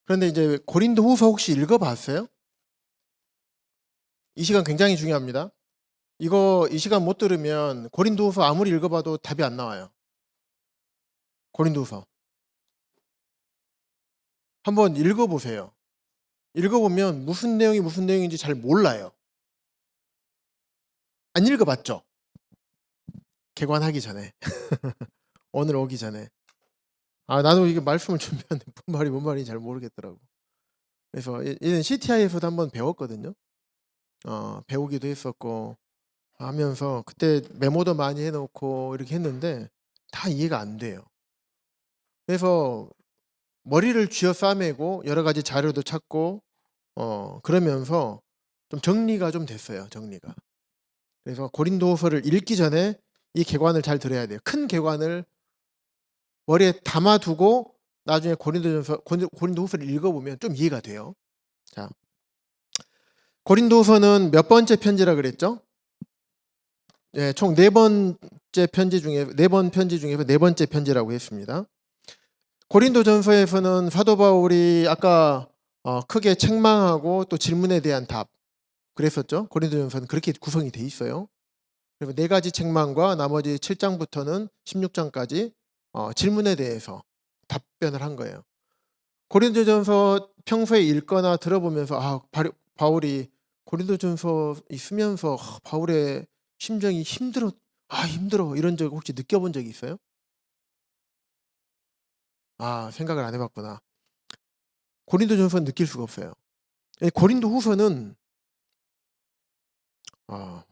그런데 이제 고린도후서 혹시 읽어봤어요? 이 시간 굉장히 중요합니다. 이 시간 못 들으면 고린도후서 아무리 읽어봐도 답이 안 나와요. 고린도후서 한번 읽어보세요. 읽어보면 무슨 내용이 무슨 내용인지 잘 몰라요. 안 읽어봤죠? 개관하기 전에 오늘 오기 전에 나도 이게 말씀을 준비하는데 뭔 말인지 잘 모르겠더라고. 그래서 얘는 CTI에서도 한번 배웠거든요. 배우기도 했었고 하면서 그때 메모도 많이 해놓고 이렇게 했는데 다 이해가 안 돼요. 그래서 머리를 쥐어 싸매고 여러 가지 자료도 찾고 그러면서 좀 정리가 좀 됐어요. 정리가. 그래서 고린도후서를 읽기 전에 이 개관을 잘 들어야 돼요. 큰 개관을 머리에 담아두고 나중에 고린도후서를 읽어보면 좀 이해가 돼요. 자, 고린도후서는 몇 번째 편지라 그랬죠? 네, 총 네 번 편지 중에서 네 번째 편지라고 했습니다. 고린도전서에서는 사도 바울이 아까 크게 책망하고 또 질문에 대한 답 그랬었죠. 고린도전서는 그렇게 구성이 돼 있어요. 그리고 네 가지 책망과 나머지 7장부터는 16장까지 질문에 대해서 답변을 한 거예요. 고린도전서 평소에 읽거나 들어보면서 바울이 고린도전서 있으면서 바울의 심정이 힘들어 이런 적 혹시 느껴본 적이 있어요? 생각을 안 해봤구나. 고린도전서는 느낄 수가 없어요. 고린도후서는 어,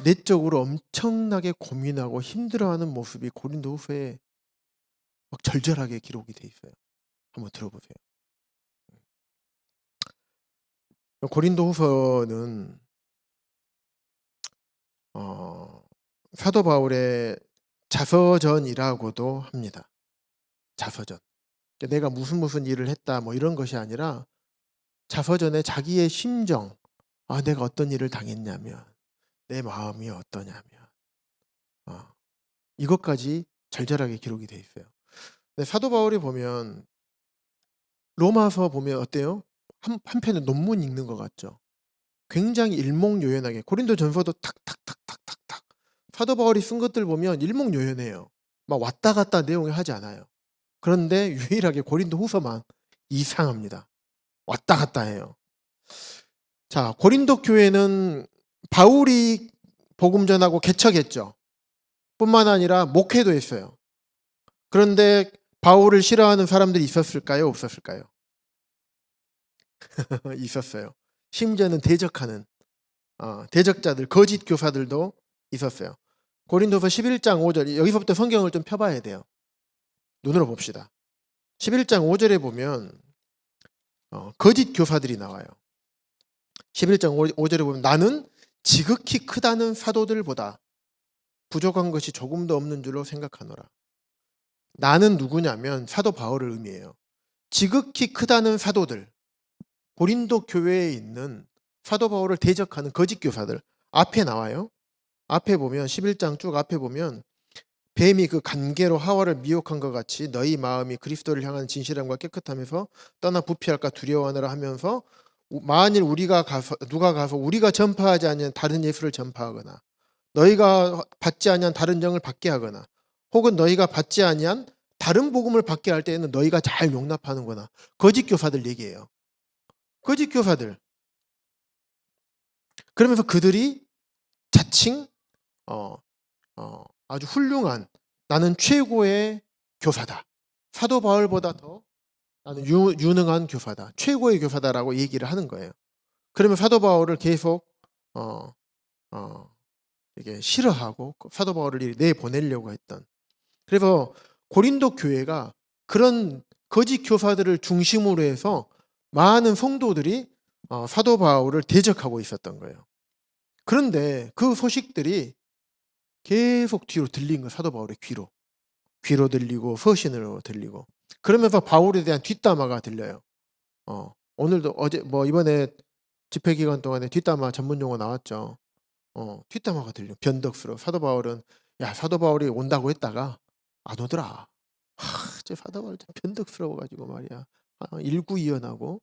내적으로 엄청나게 고민하고 힘들어하는 모습이 고린도후서에 막 절절하게 기록이 돼 있어요. 한번 들어보세요. 고린도후서는 사도 바울의 자서전이라고도 합니다. 자서전. 내가 무슨 일을 했다 뭐 이런 것이 아니라 자서전에 자기의 심정, 내가 어떤 일을 당했냐면 내 마음이 어떠냐면 이것까지 절절하게 기록이 돼 있어요. 근데 사도 바울이 보면 로마서 보면 어때요? 한편의 논문 읽는 것 같죠. 굉장히 일목요연하게 고린도전서도 탁탁탁탁탁탁 사도 바울이 쓴 것들 보면 일목요연해요. 막 왔다 갔다 내용을 하지 않아요. 그런데 유일하게 고린도후서만 이상합니다. 왔다 갔다 해요. 자, 고린도 교회는 바울이 복음 전하고 개척했죠. 뿐만 아니라 목회도 했어요. 그런데 바울을 싫어하는 사람들이 있었을까요? 없었을까요? 있었어요. 심지어는 대적하는 대적자들, 거짓 교사들도 있었어요. 고린도서 11장 5절 여기서부터 성경을 좀 펴봐야 돼요. 눈으로 봅시다. 11장 5절에 보면 거짓 교사들이 나와요. 11장 5절에 보면 나는 지극히 크다는 사도들보다 부족한 것이 조금도 없는 줄로 생각하노라. 나는 누구냐면 사도 바울을 의미해요. 지극히 크다는 사도들, 고린도 교회에 있는 사도 바울을 대적하는 거짓 교사들 앞에 나와요. 앞에 보면 11장 쭉 앞에 보면 뱀이 그 간계로 하와를 미혹한 것 같이 너희 마음이 그리스도를 향한 진실함과 깨끗함에서 떠나 부패할까 두려워하느라 하면서 만일 누가 가서 우리가 전파하지 아니한 다른 예수를 전파하거나 너희가 받지 아니한 다른 정을 받게 하거나 혹은 너희가 받지 아니한 다른 복음을 받게 할 때에는 너희가 잘 용납하는구나. 거짓 교사들 얘기예요. 거짓 교사들. 그러면서 그들이 자칭 아주 훌륭한 나는 최고의 교사다. 사도 바울보다 더 나는 유능한 교사다. 최고의 교사다라고 얘기를 하는 거예요. 그러면 사도 바울을 계속 어, 이게 싫어하고 사도 바울을 내보내려고 했던. 그래서 고린도 교회가 그런 거짓 교사들을 중심으로 해서 많은 성도들이 사도 바울을 대적하고 있었던 거예요. 그런데 그 소식들이 계속 뒤로 들린 거예요. 사도 바울의 귀로 들리고 서신으로 들리고 그러면서 바울에 대한 뒷담화가 들려요. 오늘도 이번에 집회 기간 동안에 뒷담화 전문 용어 나왔죠. 뒷담화가 들려. 변덕스러워. 사도 바울이 온다고 했다가 안 오더라. 저 사도 바울 좀 변덕스러워 가지고 말이야. 일구이연하고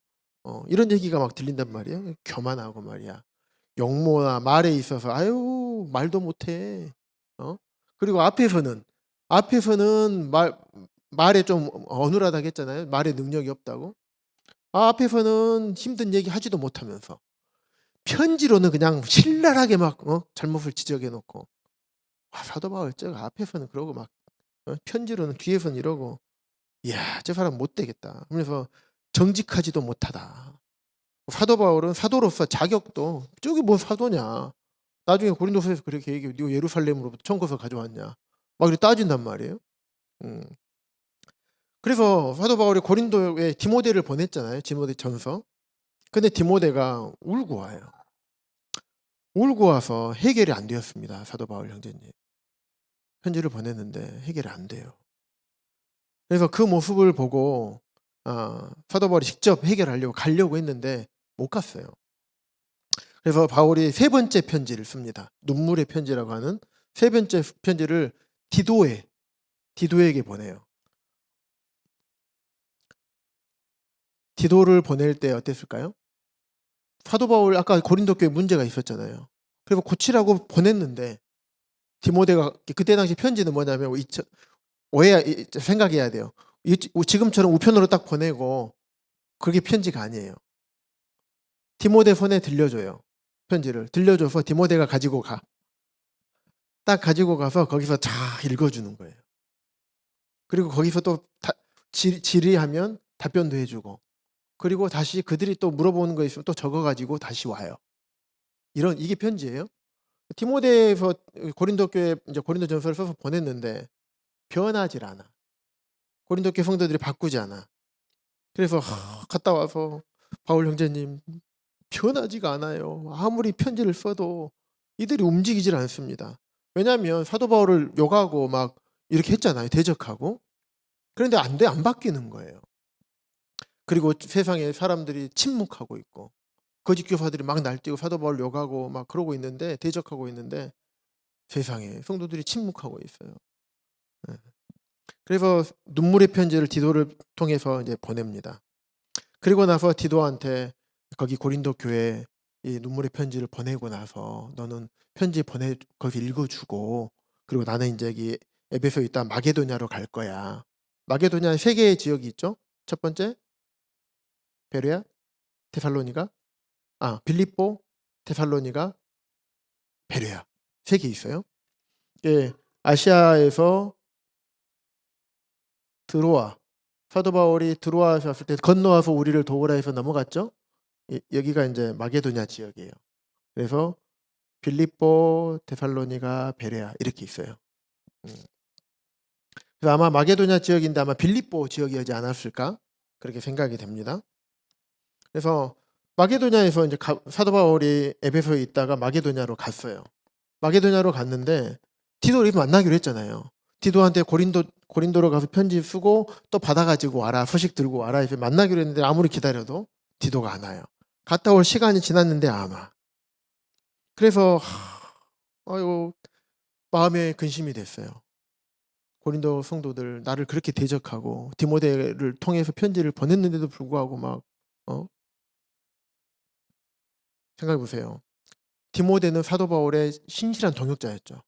이런 얘기가 막 들린단 말이에요. 교만하고 말이야. 용모나 말에 있어서 아유 말도 못해. 어? 그리고 앞에서는 말에 좀 어눌하다고 했잖아요. 말에 능력이 없다고. 앞에서는 힘든 얘기 하지도 못하면서 편지로는 그냥 신랄하게 막 잘못을 지적해 놓고 사도 바울 저 앞에서는 그러고 막 편지로는 뒤에서는 이러고 이야 저 사람 못 되겠다. 그래서 정직하지도 못하다. 사도 바울은 사도로서 자격도 저기 뭐 사도냐. 나중에 고린도서에서 그렇게 얘기해. 네가 예루살렘으로부터 천거서 가져왔냐. 막 이렇게 따진단 말이에요. 음. 그래서 사도 바울이 고린도에 디모데를 보냈잖아요. 디모데 전서. 근데 디모데가 울고 와요. 울고 와서 해결이 안 되었습니다. 사도 바울 형제님. 편지를 보냈는데 해결이 안 돼요. 그래서 그 모습을 보고 사도 바울이 직접 해결하려고 가려고 했는데 못 갔어요. 그래서 바울이 세 번째 편지를 씁니다. 눈물의 편지라고 하는 세 번째 편지를 디도에게 보내요. 디도를 보낼 때 어땠을까요? 사도 바울 아까 고린도 교회 문제가 있었잖아요. 그래서 고치라고 보냈는데 디모데가 그때 당시 편지는 뭐냐면 생각해야 돼요. 지금처럼 우편으로 딱 보내고 그게 편지가 아니에요. 디모데 손에 들려줘요. 편지를 들려줘서 디모데가 가지고 가. 딱 가지고 가서 거기서 다 읽어주는 거예요. 그리고 거기서 또 질의하면 답변도 해주고 그리고 다시 그들이 또 물어보는 거 있으면 또 적어가지고 다시 와요. 이게 편지예요. 디모데에서 고린도 교회 이제 고린도전서를 써서 보냈는데 변하질 않아. 고린도 교회 성도들이 바꾸지 않아. 그래서 갔다 와서 바울 형제님 변하지가 않아요. 아무리 편지를 써도 이들이 움직이질 않습니다. 왜냐하면 사도 바울을 욕하고 막 이렇게 했잖아요. 대적하고. 그런데 안 바뀌는 거예요. 그리고 세상에 사람들이 침묵하고 있고 거짓 교사들이 막 날뛰고 사도 바울 욕하고 막 그러고 있는데 대적하고 있는데 세상에 성도들이 침묵하고 있어요. 네. 그래서 눈물의 편지를 디도를 통해서 이제 보냅니다. 그리고 나서 디도한테 거기 고린도 교회에 이 눈물의 편지를 보내고 나서 너는 편지 거기 읽어주고 그리고 나는 이제 여기 에베소에 있다 마게도냐로 갈 거야. 마게도냐에 세 개의 지역이 있죠. 첫 번째 베레아, 데살로니가, 빌립보, 데살로니가, 베레아 세 개 있어요. 예, 아시아에서 드로아 사도 바울이 드로아에 왔을 때 건너와서 우리를 도우라 해서 넘어갔죠. 여기가 이제 마게도냐 지역이에요. 그래서 빌립보, 데살로니가, 베레아 이렇게 있어요. 그래서 아마 마게도냐 지역인데 아마 빌립보 지역이지 않았을까 그렇게 생각이 됩니다. 그래서 마게도냐에서 이제 사도 바울이 에베소에 있다가 마게도냐로 갔어요. 마게도냐로 갔는데 디도를 만나기로 했잖아요. 디도한테 고린도로 가서 편지 쓰고 또 받아가지고 와라 소식 들고 와라 해서 만나기로 했는데 아무리 기다려도 디도가 안 와요. 갔다 올 시간이 지났는데 안 와. 그래서 아유 마음에 근심이 됐어요. 고린도 성도들 나를 그렇게 대적하고 디모데를 통해서 편지를 보냈는데도 불구하고 막 생각해 보세요. 디모데는 사도 바울의 신실한 동역자였죠.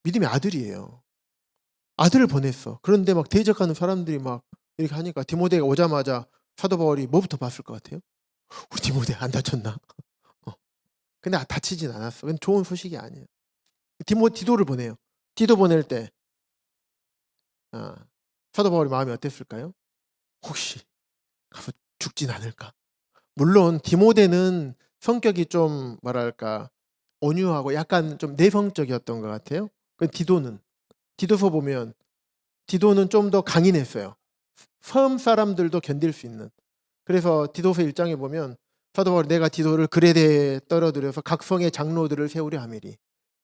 믿음의 아들이에요. 아들을 보냈어. 그런데 막 대적하는 사람들이 막 이렇게 하니까 디모데가 오자마자 사도 바울이 뭐부터 봤을 것 같아요? 우리 디모데 안 다쳤나? 근데 다치진 않았어. 그건 좋은 소식이 아니에요. 디도를 보내요. 디도 보낼 때 사도 바울의 마음이 어땠을까요? 혹시 가서 죽진 않을까? 물론 디모데는 성격이 좀 뭐랄까 온유하고 약간 좀 내성적이었던 것 같아요. 그 디도서 보면 디도는 좀 더 강인했어요. 섬 사람들도 견딜 수 있는. 그래서 디도서 1장에 보면 사도 바울이 내가 디도를 그레데에 떨어뜨려서 각 성의 장로들을 세우려 하미리.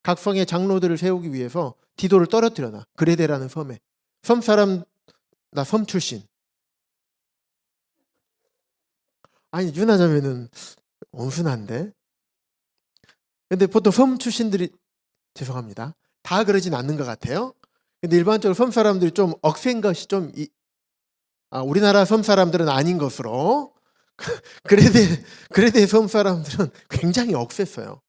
각 성의 장로들을 세우기 위해서 디도를 떨어뜨려놔. 그레데라는 섬에. 섬 사람 나 섬 출신. 아니 유나자매는 온순한데. 근데 보통 섬 출신들이 죄송합니다. 다 그러진 않는 것 같아요. 근데 일반적으로 섬 사람들이 좀 억센 것이 좀 우리나라 섬 사람들은 아닌 것으로 그레데 섬 사람들은 굉장히 억셌어요.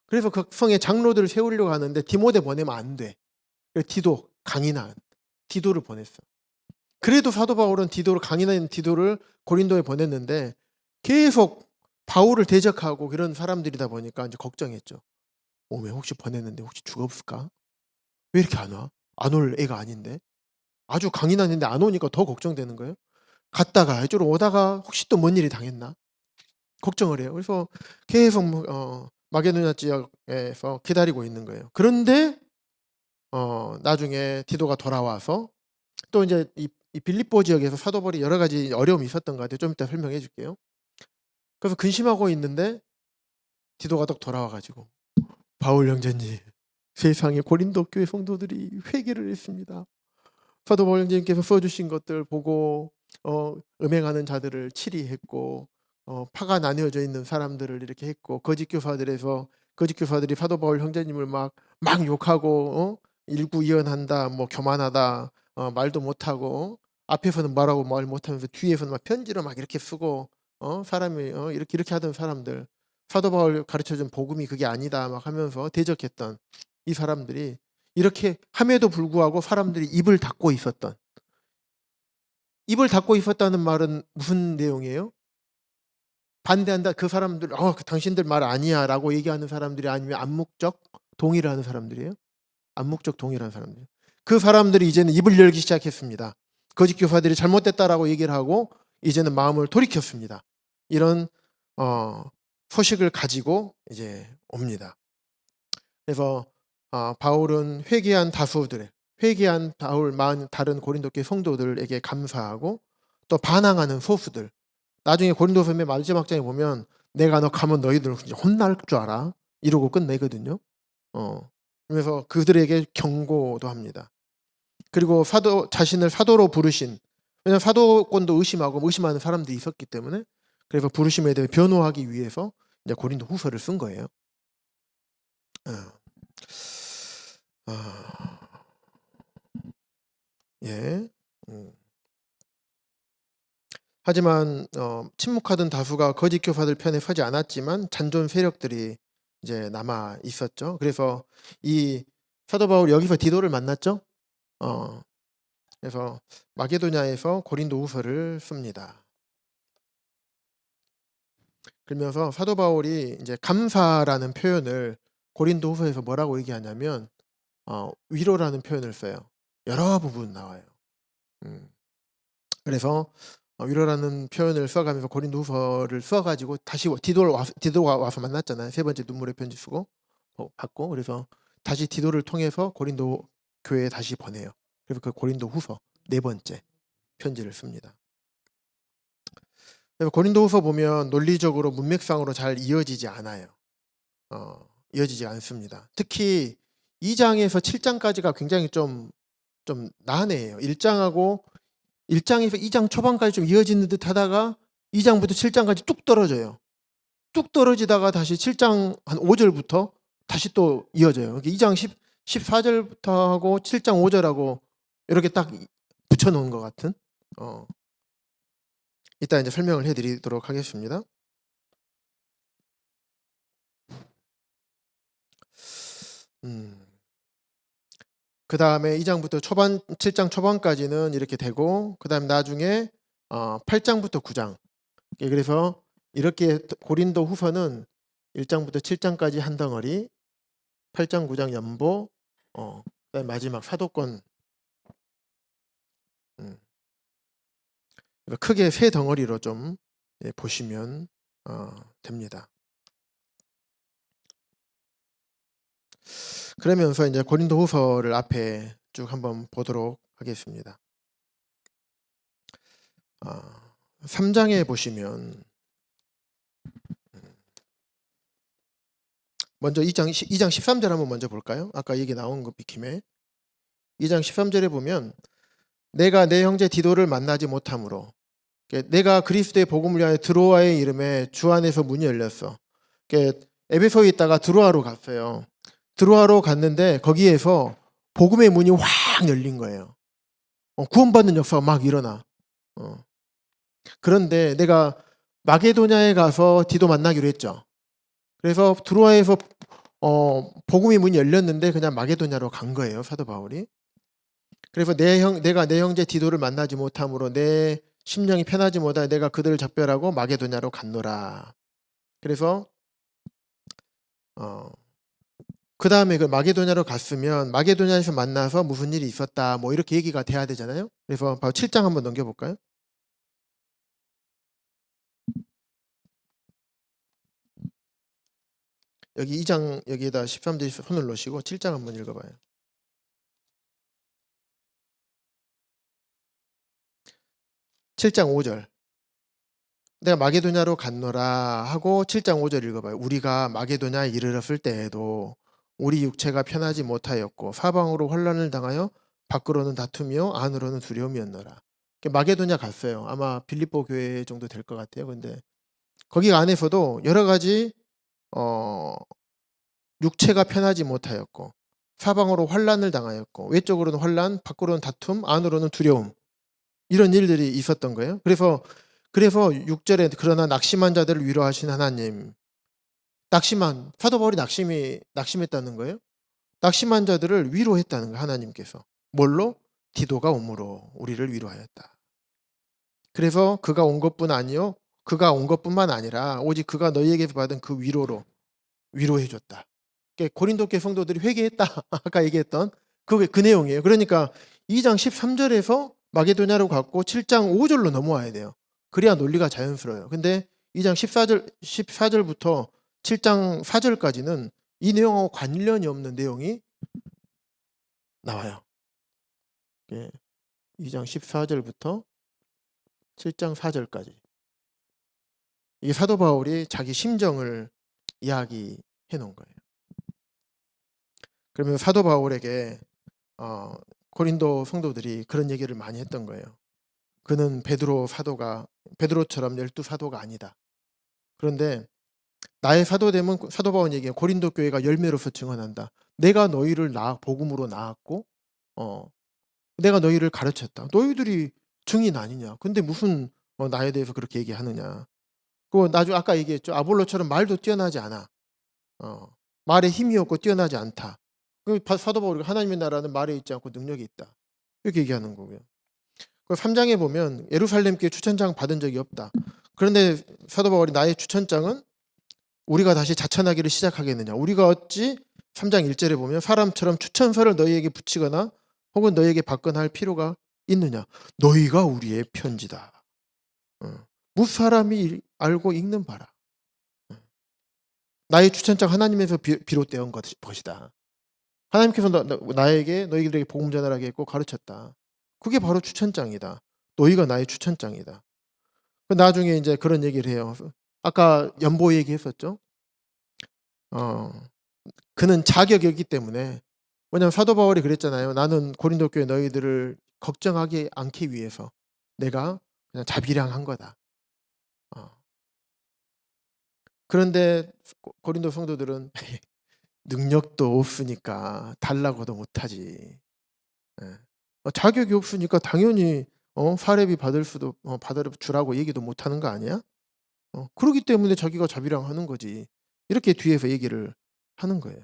그래서 그 성에 장로들을 세우려고 하는데 디모데 보내면 안 돼. 그래서 디도, 강인한 디도를 보냈어. 그래도 사도 바울은 강인한 디도를 고린도에 보냈는데 계속 바울을 대적하고 그런 사람들이다 보니까 이제 걱정했죠. 왜 혹시 보냈는데 혹시 죽었을까? 왜 이렇게 안 와? 안 올 애가 아닌데? 아주 강인한 애인데 안 오니까 더 걱정되는 거예요. 갔다가 이쪽으로 오다가 혹시 또 뭔 일이 당했나? 걱정을 해요. 그래서 계속 마게도냐 지역에서 기다리고 있는 거예요. 그런데 나중에 디도가 돌아와서 또 이제 이 빌립보 지역에서 사도 바울이 여러 가지 어려움이 있었던 것 같아요. 좀 이따 설명해 줄게요. 그래서 근심하고 있는데 디도가 딱 돌아와 가지고 바울 형제님, 세상에 고린도 교회 성도들이 회개를 했습니다. 사도 바울 형제님께서 써주신 것들 보고 음행하는 자들을 치리했고 파가 나뉘어져 있는 사람들을 이렇게 했고 거짓 교사들이 사도 바울 형제님을 막 욕하고 일구이연한다, 뭐 교만하다, 말도 못하고 앞에서는 말하고 말 못하면서 뒤에서는 막 편지를 막 이렇게 쓰고 사람이 이렇게 하던 사람들, 사도 바울 가르쳐준 복음이 그게 아니다 막 하면서 대적했던 이 사람들이 이렇게 함에도 불구하고 사람들이 입을 닫고 있었다는 말은 무슨 내용이에요? 반대한다. 그 사람들 당신들 말 아니야라고 얘기하는 사람들이 아니면 암묵적 동의를 하는 사람들이에요? 암묵적 동의를 하는 사람들. 그 사람들이 이제는 입을 열기 시작했습니다. 거짓 교사들이 잘못됐다라고 얘기를 하고 이제는 마음을 돌이켰습니다. 이런 소식을 가지고 이제 옵니다. 그래서 바울은 회개한 바울 다른 고린도 교회 성도들에게 감사하고 또 반항하는 소수들, 나중에 고린도서 맨 마지막 장에 보면 내가 너 가면 너희들 혼날 줄 알아 이러고 끝내거든요. 그래서 그들에게 경고도 합니다. 그리고 자신을 사도로 부르신, 왜냐하면 사도권도 의심하는 사람들이 있었기 때문에, 그래서 부르심에 대해 변호하기 위해서 이제 고린도 후서를 쓴 거예요. 예. 하지만 침묵하던 다수가 거짓 교사들 편에 서지 않았지만 잔존 세력들이 이제 남아 있었죠. 그래서 이 사도 바울이 여기서 디도를 만났죠. 그래서 마게도냐에서 고린도후서를 씁니다. 그러면서 사도 바울이 이제 감사라는 표현을 고린도후서에서 뭐라고 얘기하냐면 위로라는 표현을 써요. 여러 부분 나와요. 그래서 위로라는 표현을 써가면서 고린도후서를 써가지고 다시 디도가 와서 만났잖아요. 세 번째 눈물의 편지 쓰고 받고, 그래서 다시 디도를 통해서 고린도 교회에 다시 보내요. 그래서 그 고린도후서 네 번째 편지를 씁니다. 그래서 고린도후서 보면 논리적으로 문맥상으로 잘 이어지지 않아요. 이어지지 않습니다. 특히 2장에서 7장까지가 굉장히 좀 난해해요. 1장에서 2장 초반까지 좀 이어지는 듯 하다가 2장부터 7장까지 뚝 떨어져요. 뚝 떨어지다가 다시 7장 한 5절부터 다시 또 이어져요. 2장 14절부터 하고 7장 5절하고 이렇게 딱 붙여놓은 것 같은. 이따 이제 설명을 해드리도록 하겠습니다. 그 다음에 2장부터 7장 초반까지는 이렇게 되고, 그 다음 나중에 8장부터 9장. 그래서 이렇게 고린도 후서는 1장부터 7장까지 한 덩어리, 8장 9장 연보, 그다음 마지막 사도권. 크게 세 덩어리로 좀 보시면 됩니다. 그러면서 이제 고린도 후서를 앞에 쭉 한번 보도록 하겠습니다. 3장에 보시면 먼저 2장 13절 한번 먼저 볼까요? 아까 얘기 나온 것 비킴에 2장 13절에 보면 내가 내 형제 디도를 만나지 못함으로, 내가 그리스도의 복음을 위하여 드로아의 이름에 주 안에서 문이 열렸어. 에베소에 있다가 드로아로 갔어요. 드로아로 갔는데 거기에서 복음의 문이 확 열린 거예요. 구원받는 역사가 막 일어나. 어. 그런데 내가 마게도냐에 가서 디도 만나기로 했죠. 그래서 드로아에서 복음의 문이 열렸는데 그냥 마게도냐로 간 거예요, 사도 바울이. 그래서 내가 내 형제 디도를 만나지 못함으로 내 심령이 편하지 못하여 내가 그들을 작별하고 마게도냐로 갔노라. 그래서 그 다음에 그 마게도냐로 갔으면 마게도냐에서 만나서 무슨 일이 있었다 뭐 이렇게 얘기가 돼야 되잖아요. 그래서 바로 7장 한번 넘겨볼까요? 여기 2장 여기에다 13절 손을 놓으시고 7장 한번 읽어봐요. 7장 5절. 내가 마게도냐로 갔노라 하고 7장 5절 읽어봐요. 우리가 마게도냐에 이르렀을 때에도 우리 육체가 편하지 못하였고 사방으로 혼란을 당하여 밖으로는 다투며 안으로는 두려움이었노라. 마게도냐 갔어요. 아마 빌립보 교회 정도 될 것 같아요. 근데 거기 안에서도 여러 가지 육체가 편하지 못하였고 사방으로 환난을 당하였고 외적으로는 환난, 밖으로는 다툼, 안으로는 두려움 이런 일들이 있었던 거예요. 그래서 6절에 그러나 낙심한 자들을 위로하신 하나님. 사도 바울이 낙심했다는 거예요. 낙심한 자들을 위로했다는 거예요. 하나님께서. 뭘로? 디도가 옴으로 우리를 위로하였다. 그래서 그가 온 것뿐만 아니라 오직 그가 너희에게서 받은 그 위로로 위로해 줬다. 고린도 교회 성도들이 회개했다. 아까 얘기했던 그 내용이에요. 그러니까 2장 13절에서 마게도냐로 갔고 7장 5절로 넘어와야 돼요. 그래야 논리가 자연스러워요. 근데 2장 14절부터 7장 4절까지는 이 내용하고 관련이 없는 내용이 나와요. 2장 14절부터 7장 4절까지. 이게 사도 바울이 자기 심정을 이야기해 놓은 거예요. 그러면 사도 바울에게 고린도 성도들이 그런 얘기를 많이 했던 거예요. 그는 베드로처럼 12사도가 아니다. 그런데 나의 사도됨은 사도 바울 얘기해 고린도 교회가 열매로서 증언한다. 내가 너희를 복음으로 낳았고 내가 너희를 가르쳤다. 너희들이 증인 아니냐. 근데 무슨 나에 대해서 그렇게 얘기하느냐. 나중에 아까 얘기했죠. 아볼로처럼 말도 뛰어나지 않아. 말에 힘이 없고 뛰어나지 않다. 사도 바울이 하나님의 나라는 말에 있지 않고 능력이 있다. 이렇게 얘기하는 거고요. 3장에 보면 예루살렘께 추천장 받은 적이 없다. 그런데 사도 바울이 나의 추천장은 우리가 다시 자천하기를 시작하겠느냐. 우리가 어찌 3장 1절에 보면 사람처럼 추천서를 너희에게 붙이거나 혹은 너희에게 받거나 할 필요가 있느냐. 너희가 우리의 편지다. 무사람이 알고 읽는 바라. 나의 추천장 하나님에서 비롯된 것이다. 하나님께서 나에게 너희들에게 복음 전하라고 했고 가르쳤다. 그게 바로 추천장이다. 너희가 나의 추천장이다. 나중에 이제 그런 얘기를 해요. 아까 연보 얘기했었죠. 그는 자격이 없기 때문에 왜냐하면 사도 바울이 그랬잖아요. 나는 고린도 교회 너희들을 걱정하지 않기 위해서 내가 그냥 자비량한 거다. 그런데 고린도 성도들은 능력도 없으니까 달라고도 못하지. 자격이 없으니까 당연히 사례비 받을 수도 주라고 얘기도 못하는 거 아니야? 그러기 때문에 자기가 자비량하는 거지. 이렇게 뒤에서 얘기를 하는 거예요.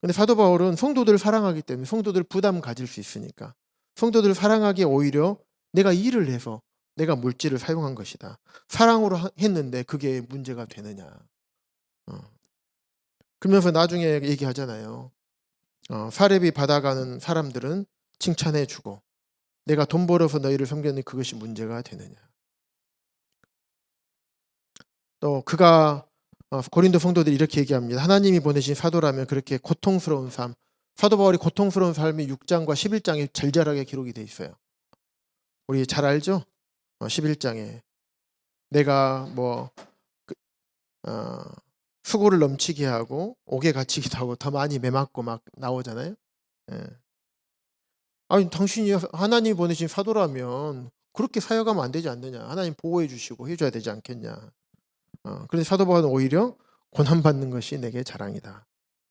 근데 사도 바울은 성도들을 사랑하기 때문에 성도들 부담 가질 수 있으니까 성도들을 사랑하기에 오히려 내가 일을 해서 내가 물질을 사용한 것이다. 사랑으로 했는데 그게 문제가 되느냐. 그러면서 나중에 얘기하잖아요. 사례비 받아가는 사람들은 칭찬해 주고 내가 돈 벌어서 너희를 섬겼는데 그것이 문제가 되느냐. 또 그가 고린도 성도들이 이렇게 얘기합니다. 하나님이 보내신 사도라면 그렇게 고통스러운 삶. 사도 바울이 고통스러운 삶이 6장과 11장에 절절하게 기록이 돼 있어요. 우리 잘 알죠? 11장에 내가 수고를 넘치게 하고 옥에 갇히기도 하고 더 많이 매맞고 막 나오잖아요. 예. 아니 당신이 하나님이 보내신 사도라면 그렇게 사역하면 안 되지 않느냐. 하나님 보호해 주시고 해줘야 되지 않겠냐. 그런데 사도 바울은 오히려 고난받는 것이 내게 자랑이다.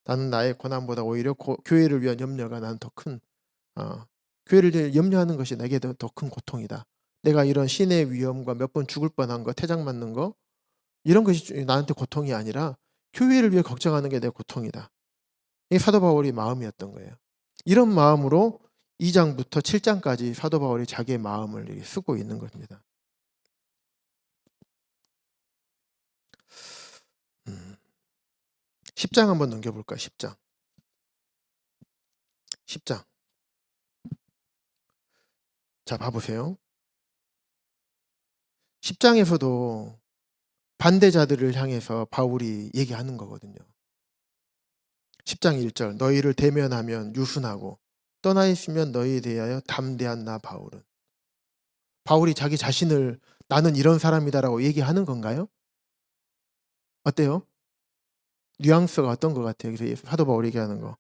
나는 나의 고난보다 오히려 교회를 위한 염려가 나는 더 큰 교회를 염려하는 것이 내게 더 큰 고통이다. 내가 이런 신의 위험과 몇 번 죽을 뻔한 거, 태장 맞는 거 이런 것이 나한테 고통이 아니라 교회를 위해 걱정하는 게 내 고통이다. 이게 사도 바울의 마음이었던 거예요. 이런 마음으로 2장부터 7장까지 사도 바울이 자기의 마음을 쓰고 있는 겁니다. 10장 한번 넘겨볼까요? 10장. 10장. 자, 봐보세요. 10장에서도 반대자들을 향해서 바울이 얘기하는 거거든요. 10장 1절 너희를 대면하면 유순하고 떠나 있으면 너희에 대하여 담대한 나 바울은. 바울이 자기 자신을 나는 이런 사람이다라고 얘기하는 건가요? 어때요? 뉘앙스가 어떤 것 같아요? 그래서 사도 바울이 얘기하는 거.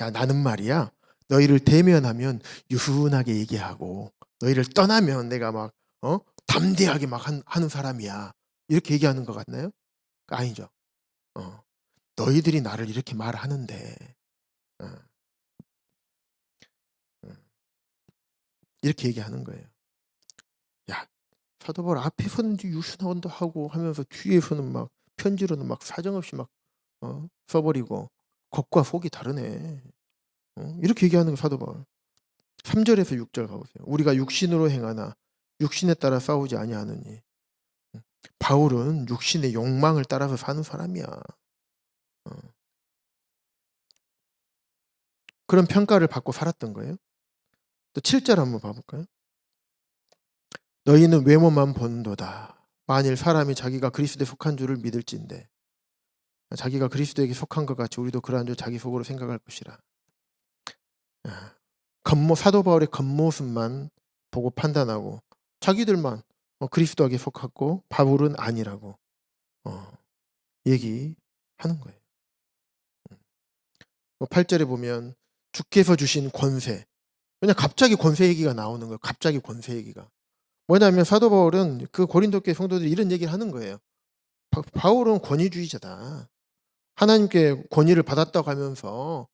야, 나는 말이야. 너희를 대면하면 유순하게 얘기하고 너희를 떠나면 내가 막 담대하게 막 하는 사람이야. 이렇게 얘기하는 것 같나요? 아니죠. 너희들이 나를 이렇게 말하는데 어, 어, 이렇게 얘기하는 거예요. 야, 사도 바울 앞에서는 유순원도 하고 하면서 뒤에서는 막 편지로는 막 사정없이 막 써버리고 겉과 속이 다르네. 이렇게 얘기하는 거 사도 바울. 3절에서 6절 가보세요. 우리가 육신으로 행하나 육신에 따라 싸우지 아니하느니. 바울은 육신의 욕망을 따라서 사는 사람이야. 그런 평가를 받고 살았던 거예요. 또 7절 한번 봐볼까요? 너희는 외모만 본도다. 만일 사람이 자기가 그리스도에 속한 줄을 믿을진대. 자기가 그리스도에게 속한 것 같이 우리도 그러한 줄 자기 속으로 생각할 것이라. 사도 바울의 겉모습만 보고 판단하고 자기들만 그리스도에게 속하고 바울은 아니라고 얘기하는 거예요. 8절에 보면 주께서 주신 권세. 그냥 갑자기 권세 얘기가 나오는 거예요. 갑자기 권세 얘기가. 뭐냐면 사도 바울은 그 고린도 교회 성도들이 이런 얘기를 하는 거예요. 바울은 권위주의자다. 하나님께 권위를 받았다고 하면서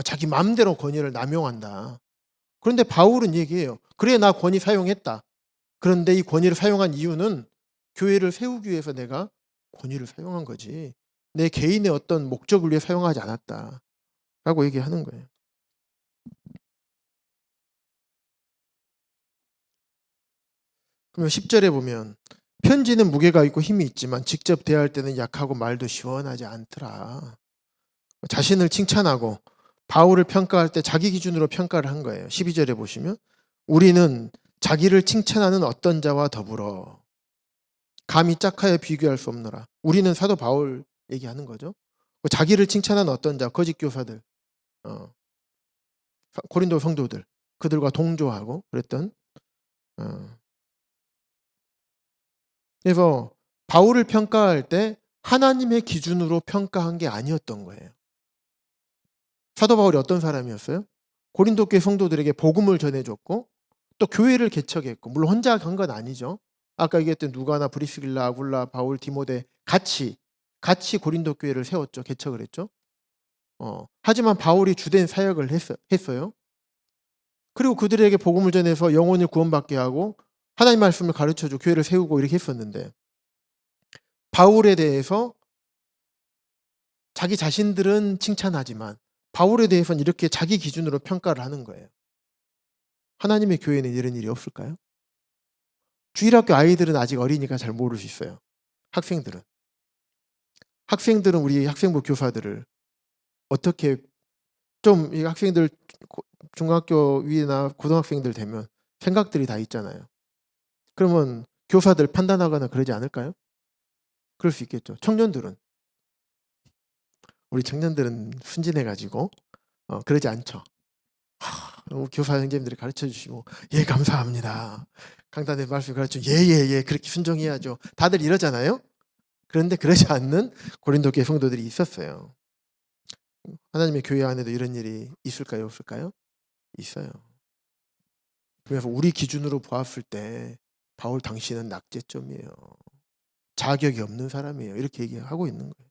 자기 마음대로 권위를 남용한다. 그런데 바울은 얘기해요. 그래, 나 권위 사용했다. 그런데 이 권위를 사용한 이유는 교회를 세우기 위해서 내가 권위를 사용한 거지. 내 개인의 어떤 목적을 위해 사용하지 않았다. 라고 얘기하는 거예요. 그러면 10절에 보면 편지는 무게가 있고 힘이 있지만 직접 대할 때는 약하고 말도 시원하지 않더라. 자신을 칭찬하고 바울을 평가할 때 자기 기준으로 평가를 한 거예요. 12절에 보시면 우리는 자기를 칭찬하는 어떤 자와 더불어 감히 짝하여 비교할 수 없노라. 우리는 사도 바울 얘기하는 거죠. 자기를 칭찬하는 어떤 자, 거짓 교사들, 고린도 성도들, 그들과 동조하고 그랬던. 그래서 바울을 평가할 때 하나님의 기준으로 평가한 게 아니었던 거예요. 사도 바울이 어떤 사람이었어요? 고린도 교회 성도들에게 복음을 전해줬고 또 교회를 개척했고, 물론 혼자 간 건 아니죠. 아까 얘기했던 누가나 브리스길라, 아굴라, 바울, 디모데 같이 고린도 교회를 세웠죠. 개척을 했죠. 하지만 바울이 주된 사역을 했어요. 그리고 그들에게 복음을 전해서 영혼을 구원받게 하고 하나님 말씀을 가르쳐주고 교회를 세우고 이렇게 했었는데, 바울에 대해서 자기 자신들은 칭찬하지만 바울에 대해서는 이렇게 자기 기준으로 평가를 하는 거예요. 하나님의 교회는 이런 일이 없을까요? 주일학교 아이들은 아직 어리니까 잘 모를 수 있어요. 학생들은 우리 학생부 교사들을 어떻게, 좀 이 학생들 중학교 위나 고등학생들 되면 생각들이 다 있잖아요. 그러면 교사들 판단하거나 그러지 않을까요? 그럴 수 있겠죠. 우리 청년들은 순진해가지고 그러지 않죠. 교사 선생님들이 가르쳐 주시고 예 감사합니다. 강단의 말씀 가르쳐 예예예 그렇게 순종해야죠. 다들 이러잖아요. 그런데 그러지 않는 고린도 교회 성도들이 있었어요. 하나님의 교회 안에도 이런 일이 있을까요? 없을까요? 있어요. 그래서 우리 기준으로 보았을 때 바울 당신은 낙제점이에요. 자격이 없는 사람이에요. 이렇게 얘기하고 있는 거예요.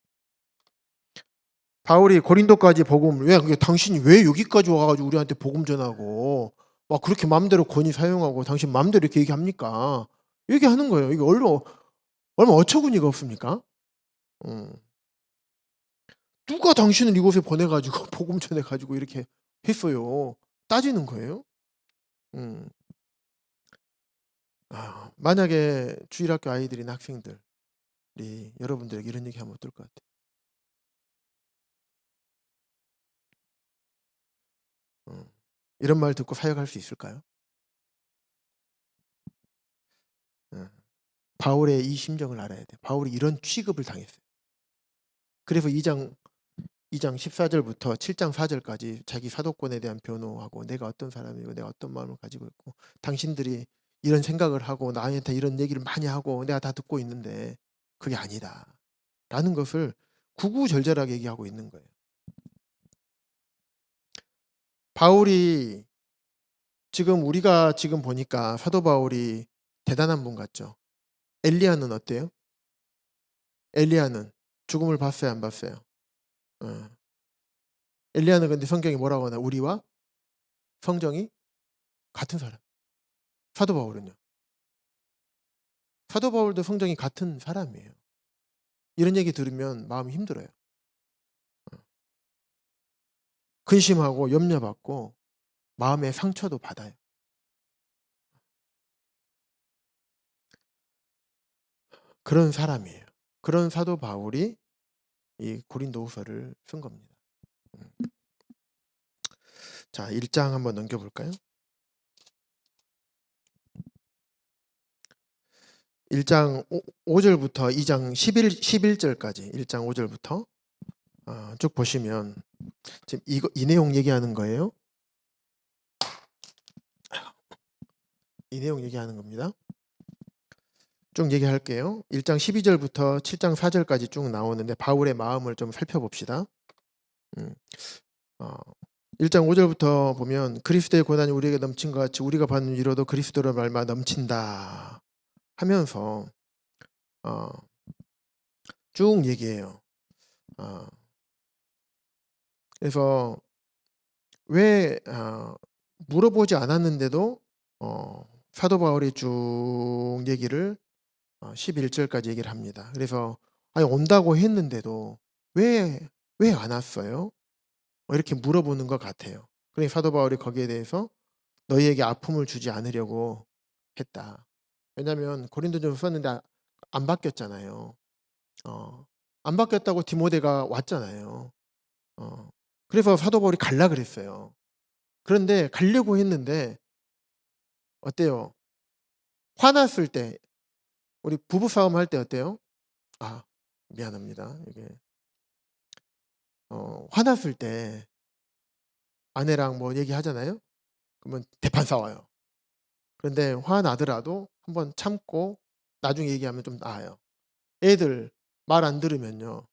바울이 고린도까지 복음을, 왜 당신이 왜 여기까지 와가지고 우리한테 복음 전하고 그렇게 마음대로 권위 사용하고 당신 마음대로 이렇게 얘기합니까?" 얘기하는 거예요. 이게 얼마 어처구니가 없습니까? 음. "누가 당신을 이곳에 보내 가지고 복음 전해 가지고 이렇게 했어요." 따지는 거예요. 음. 만약에 주일학교 아이들이나 학생들이 여러분들에게 이런 얘기하면 어떨 것 같아요? 어. 이런 말 듣고 사역할 수 있을까요? 어. 바울의 이 심정을 알아야 돼요. 바울이 이런 취급을 당했어요. 그래서 2장 14 절부터 7장 4 절까지 자기 사도권에 대한 변호하고 내가 어떤 사람이고 내가 어떤 마음을 가지고 있고 당신들이 이런 생각을 하고 나한테 이런 얘기를 많이 하고 내가 다 듣고 있는데 그게 아니다.'라는 것을 구구절절하게 얘기하고 있는 거예요. 바울이 우리가 지금 보니까 사도 바울이 대단한 분 같죠. 엘리야는 어때요? 엘리야는 죽음을 봤어요, 안 봤어요? 어. 엘리야는 근데 성경이 뭐라고 하나? 우리와 성정이 같은 사람. 사도 바울은요? 사도 바울도 성정이 같은 사람이에요. 이런 얘기 들으면 마음이 힘들어요. 어. 근심하고 염려받고 마음의 상처도 받아요. 그런 사람이에요. 그런 사도 바울이 이 고린도후서를 쓴 겁니다. 음. 자, 1장 한번 넘겨 볼까요? 1장 5 절부터 2장 11 절까지 1장 5 절부터 쭉 보시면 지금 이 내용 얘기하는 거예요. 이 내용 얘기하는 겁니다. 쭉 얘기할게요. 1장 12 절부터 7장 4 절까지 쭉 나오는데 바울의 마음을 좀 살펴봅시다. 음. 어 1장 5 절부터 보면 "그리스도의 고난이 우리에게 넘친 것 같이 우리가 받는 위로도 그리스도로 말미암아 넘친다." 하면서 어 쭉 얘기해요. 어 그래서 왜 물어보지 않았는데도 사도 바울이 쭉 얘기를 11 절까지 얘기를 합니다. 그래서 아니 온다고 했는데도 "왜 안 왔어요?" 이렇게 물어보는 것 같아요. 그러니 사도 바울이 거기에 대해서 "너희에게 아픔을 주지 않으려고 했다." 왜냐하면 고린도전서 썼는데 안 바뀌었잖아요. 어 안 바뀌었다고 디모데가 왔잖아요. 어 그래서 사도 바울이 갈라 그랬어요. 그런데 가려고 했는데 어때요? 화났을 때 우리 부부 싸움 할 때 어때요? 아 미안합니다. 이게 화났을 때 아내랑 뭐 얘기하잖아요. 그러면 대판 싸워요. 그런데 화나더라도 한번 참고 나중에 얘기하면 좀 나아요. 애들 말 안 들으면요.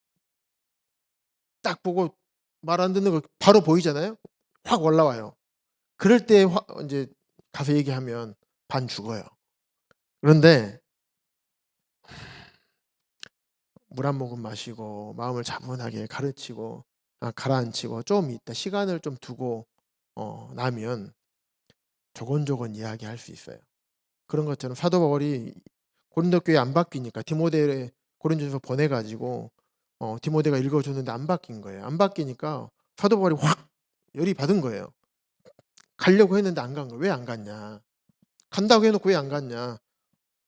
딱 보고 말 안 듣는 거 바로 보이잖아요. 확 올라와요. 그럴 때 화 인제 가서 얘기하면 반 죽어요. 그런데 물 한 모금 마시고 마음을 차분하게 가르치고 가라앉히고 좀 있다 시간을 좀 두고 나면 조곤조곤 이야기할 수 있어요. 그런 것처럼 사도 바울이 고린도 교회 안 바뀌니까 디모데를 고린도전서 보내 가지고 디모데가 읽어 줬는데 안 바뀐 거예요. 안 바뀌니까 사도 바울이 확 열이 받은 거예요. 가려고 했는데 안 간 거예요. "왜 안 갔냐? 간다고 해 놓고 왜 안 갔냐?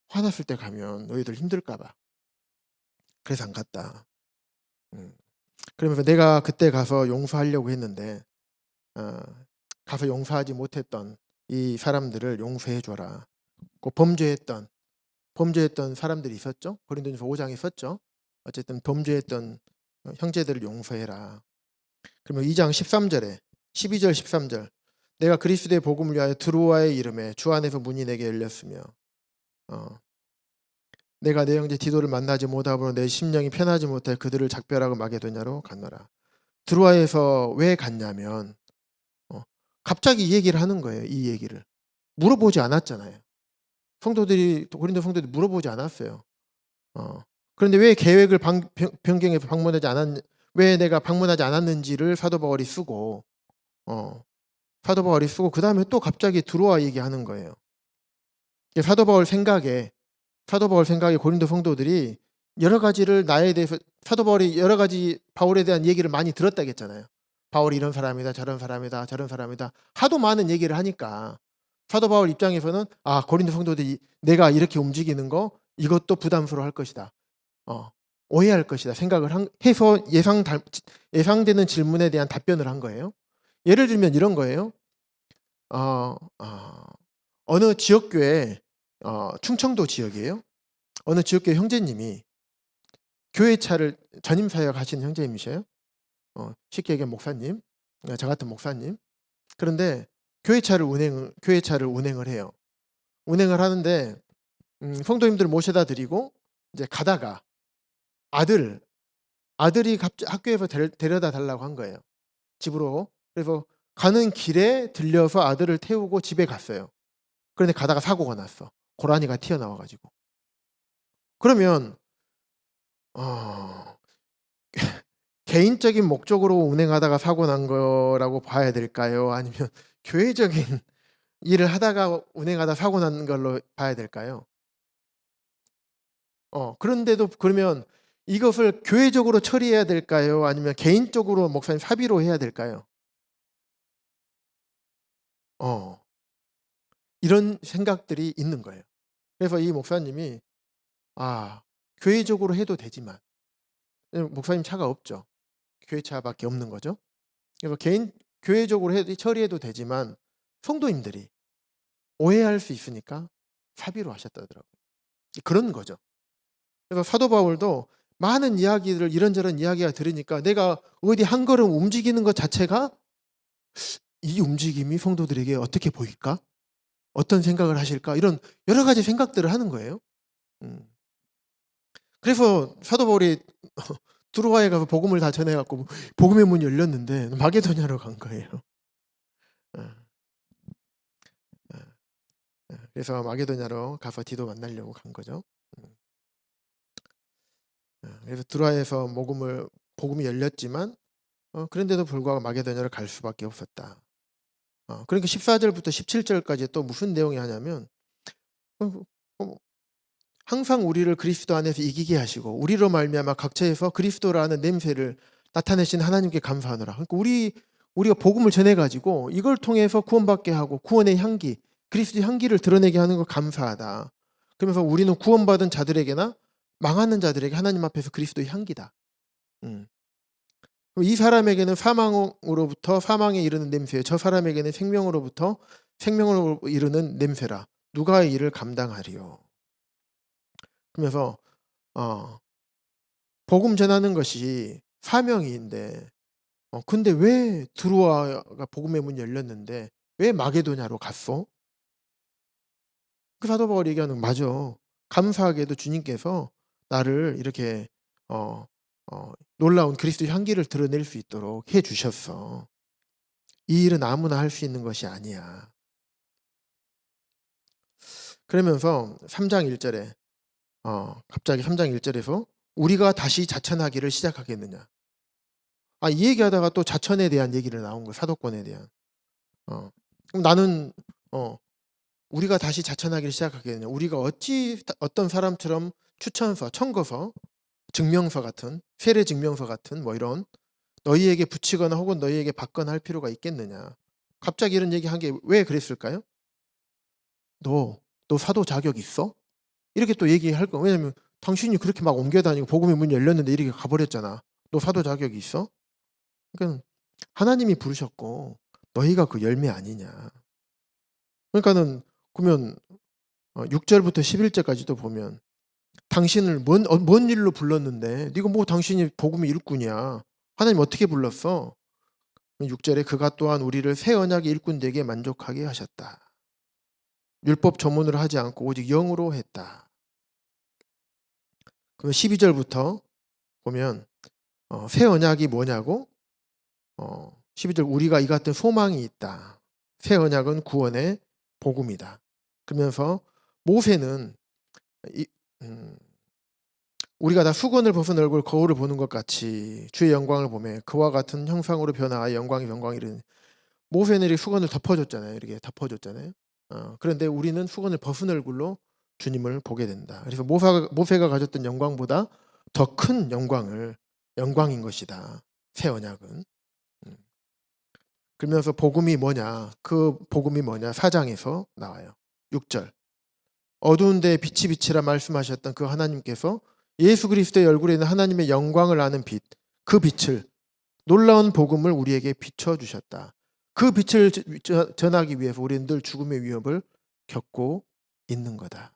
화났을 때 가면 너희들 힘들까 봐. 그래서 안 갔다." 음. 그러면서 "내가 그때 가서 용서하려고 했는데 어 가서 용서하지 못했던 이 사람들을 용서해 줘라." 그 범죄했던 사람들이 있었죠. 고린도전서 5 장에 썼죠. 어쨌든 범죄했던 형제들을 용서해라. 그러면 2장 13 절에 12절 13 절 "내가 그리스도의 복음을 위하여 드로아의 이름에 주 안에서 문이 내게 열렸으며 어 내가 내 형제 디도를 만나지 못함으로 내 심령이 편하지 못하여 그들을 작별하고 마게도냐로 갔노라." 드로아에서 왜 갔냐면 갑자기 이 얘기를 하는 거예요, 이 얘기를. 물어보지 않았잖아요. 고린도 성도들이 물어보지 않았어요. 어. 그런데 왜 계획을 변경해서 왜 내가 방문하지 않았는지를 사도 바울이 쓰고 어 사도 바울이 쓰고 그다음에 또 갑자기 들어와 얘기하는 거예요. 사도 바울 생각에 고린도 성도들이 여러 가지를 나에 대해서 사도 바울이 여러 가지 바울에 대한 얘기를 많이 들었다고 했잖아요. 바울이 이런 사람이다, 저런 사람이다, 저런 사람이다. 하도 많은 얘기를 하니까 사도 바울 입장에서는 고린도 성도들이 내가 이렇게 움직이는 거 이것도 부담스러워할 것이다. 오해할 것이다 생각을 해서 예상되는 질문에 대한 답변을 한 거예요. 예를 들면 이런 거예요. 어느 지역교회 충청도 지역이에요. 어느 지역교회 형제님이 교회 차를 전임 사역 하시는 형제님이셔요. 쉽게 얘기하면 목사님, 저 같은 목사님. 그런데 교회 차를 운행을 해요. 운행을 하는데 성도님들 모셔다 드리고 이제 가다가 아들이 학교에서 데려다 달라고 한 거예요. 집으로. 그래서 가는 길에 들려서 아들을 태우고 집에 갔어요. 그런데 가다가 사고가 났어. 고라니가 튀어나와 가지고. 그러면 어 개인적인 목적으로 운행하다가 사고 난 거라고 봐야 될까요? 아니면 교회적인 일을 하다가 운행하다 사고 난 걸로 봐야 될까요? 그런데도 그러면 이것을 교회적으로 처리해야 될까요? 아니면 개인적으로 목사님 사비로 해야 될까요? 어. 이런 생각들이 있는 거예요. 그래서 이 목사님이 교회적으로 해도 되지만 목사님 차가 없죠. 교회 차밖에 없는 거죠. 그래서 교회적으로 처리해도 되지만 성도님들이 오해할 수 있으니까 사비로 하셨다더라고요. 그런 거죠. 그래서 사도 바울도 많은 이야기들을 이런저런 이야기가 들으니까 내가 어디 한 걸음 움직이는 것 자체가 이 움직임이 성도들에게 어떻게 보일까? 어떤 생각을 하실까? 이런 여러 가지 생각들을 하는 거예요. 음. 그래서 사도 바울이 두로아에 가서 복음을 다 전해 갖고 복음의 문이 열렸는데 마게도냐로 간 거예요. 어. 어. 그래서 마게도냐로 가서 디도 만나려고 간 거죠. 그래서 두로아에서 복음이 열렸지만 그런데도 불구하고 마게도냐로 갈 수밖에 없었다. 그러니까 14절부터 17절까지 또 무슨 내용이 하냐면 항상 우리를 그리스도 안에서 이기게 하시고 우리로 말미암아 각처에서 그리스도라는 냄새를 나타내신 하나님께 감사하노라. 그러니까 우리가 복음을 전해 가지고 이걸 통해서 구원받게 하고 구원의 향기, 그리스도의 향기를 드러내게 하는 거 감사하다. 그러면서 우리는 구원받은 자들에게나 망하는 자들에게 하나님 앞에서 그리스도의 향기다. 이 사람에게는 사망으로부터 사망에 이르는 냄새, 저 사람에게는 생명으로부터 생명으로 이르는 냄새라. 누가 이 일을 감당하리요. 그러면서 복음 전하는 것이 사명인데 근데 왜 두로아가 복음의 문이 열렸는데 왜 마게도냐로 갔어? 그 사도 바울이 얘기하는 맞아. 감사하게도 주님께서 나를 이렇게 놀라운 그리스도의 향기를 드러낼 수 있도록 해 주셨어. 이 일은 아무나 할 수 있는 것이 아니야. 그러면서 3장 1절에 갑자기 3장 1절에서 우리가 다시 자천하기를 시작하겠느냐. 이 얘기하다가 또 자천에 대한 얘기를 나온 거예요. 사도권에 대한. 그럼 나는 우리가 다시 자천하기를 시작하겠느냐. 우리가 어떤 사람처럼 추천서, 청거서, 증명서 같은 세례 증명서 같은 뭐 이런 너희에게 붙이거나 혹은 너희에게 받거나 할 필요가 있겠느냐. 갑자기 이런 얘기 한 게 왜 그랬을까요? 너 사도 자격 있어? 이렇게 또 얘기할 거. 왜냐면 당신이 그렇게 막 옮겨다니고 복음의 문이 열렸는데 이렇게 가버렸잖아. 너 사도 자격이 있어? 그러니까 하나님이 부르셨고 너희가 그 열매 아니냐. 그러니까는 그러면 6절부터 11절까지도 보면 당신을 뭔 일로 불렀는데 네가 뭐 당신이 복음의 일꾼이야. 하나님 어떻게 불렀어? 6절에 그가 또한 우리를 새 언약의 일꾼 되게 만족하게 하셨다. 율법 전문으로 하지 않고 오직 영으로 했다. 그러면 12절부터 보면 새 언약이 뭐냐고? 12절 우리가 이 같은 소망이 있다. 새 언약은 구원의 복음이다. 그러면서 모세는 우리가 다 수건을 벗은 얼굴 거울을 보는 것 같이 주의 영광을 보매 그와 같은 형상으로 변화하여 영광이 이르니 모세들이 수건을 덮어줬잖아요. 이렇게 덮어줬잖아요. 그런데 우리는 수건을 벗은 얼굴로 주님을 보게 된다. 그래서 모세가 가졌던 영광보다 더 큰 영광인 것이다. 새 언약은. 음. 그러면서 복음이 뭐냐? 그 복음이 뭐냐? 4장에서 나와요. 6절. 어두운 데에 빛이 비치라 말씀하셨던 그 하나님께서 예수 그리스도의 얼굴에 있는 하나님의 영광을 아는 빛, 그 빛을 놀라운 복음을 우리에게 비춰 주셨다. 그 빛을 전하기 위해서 우리는 늘 죽음의 위협을 겪고 있는 거다.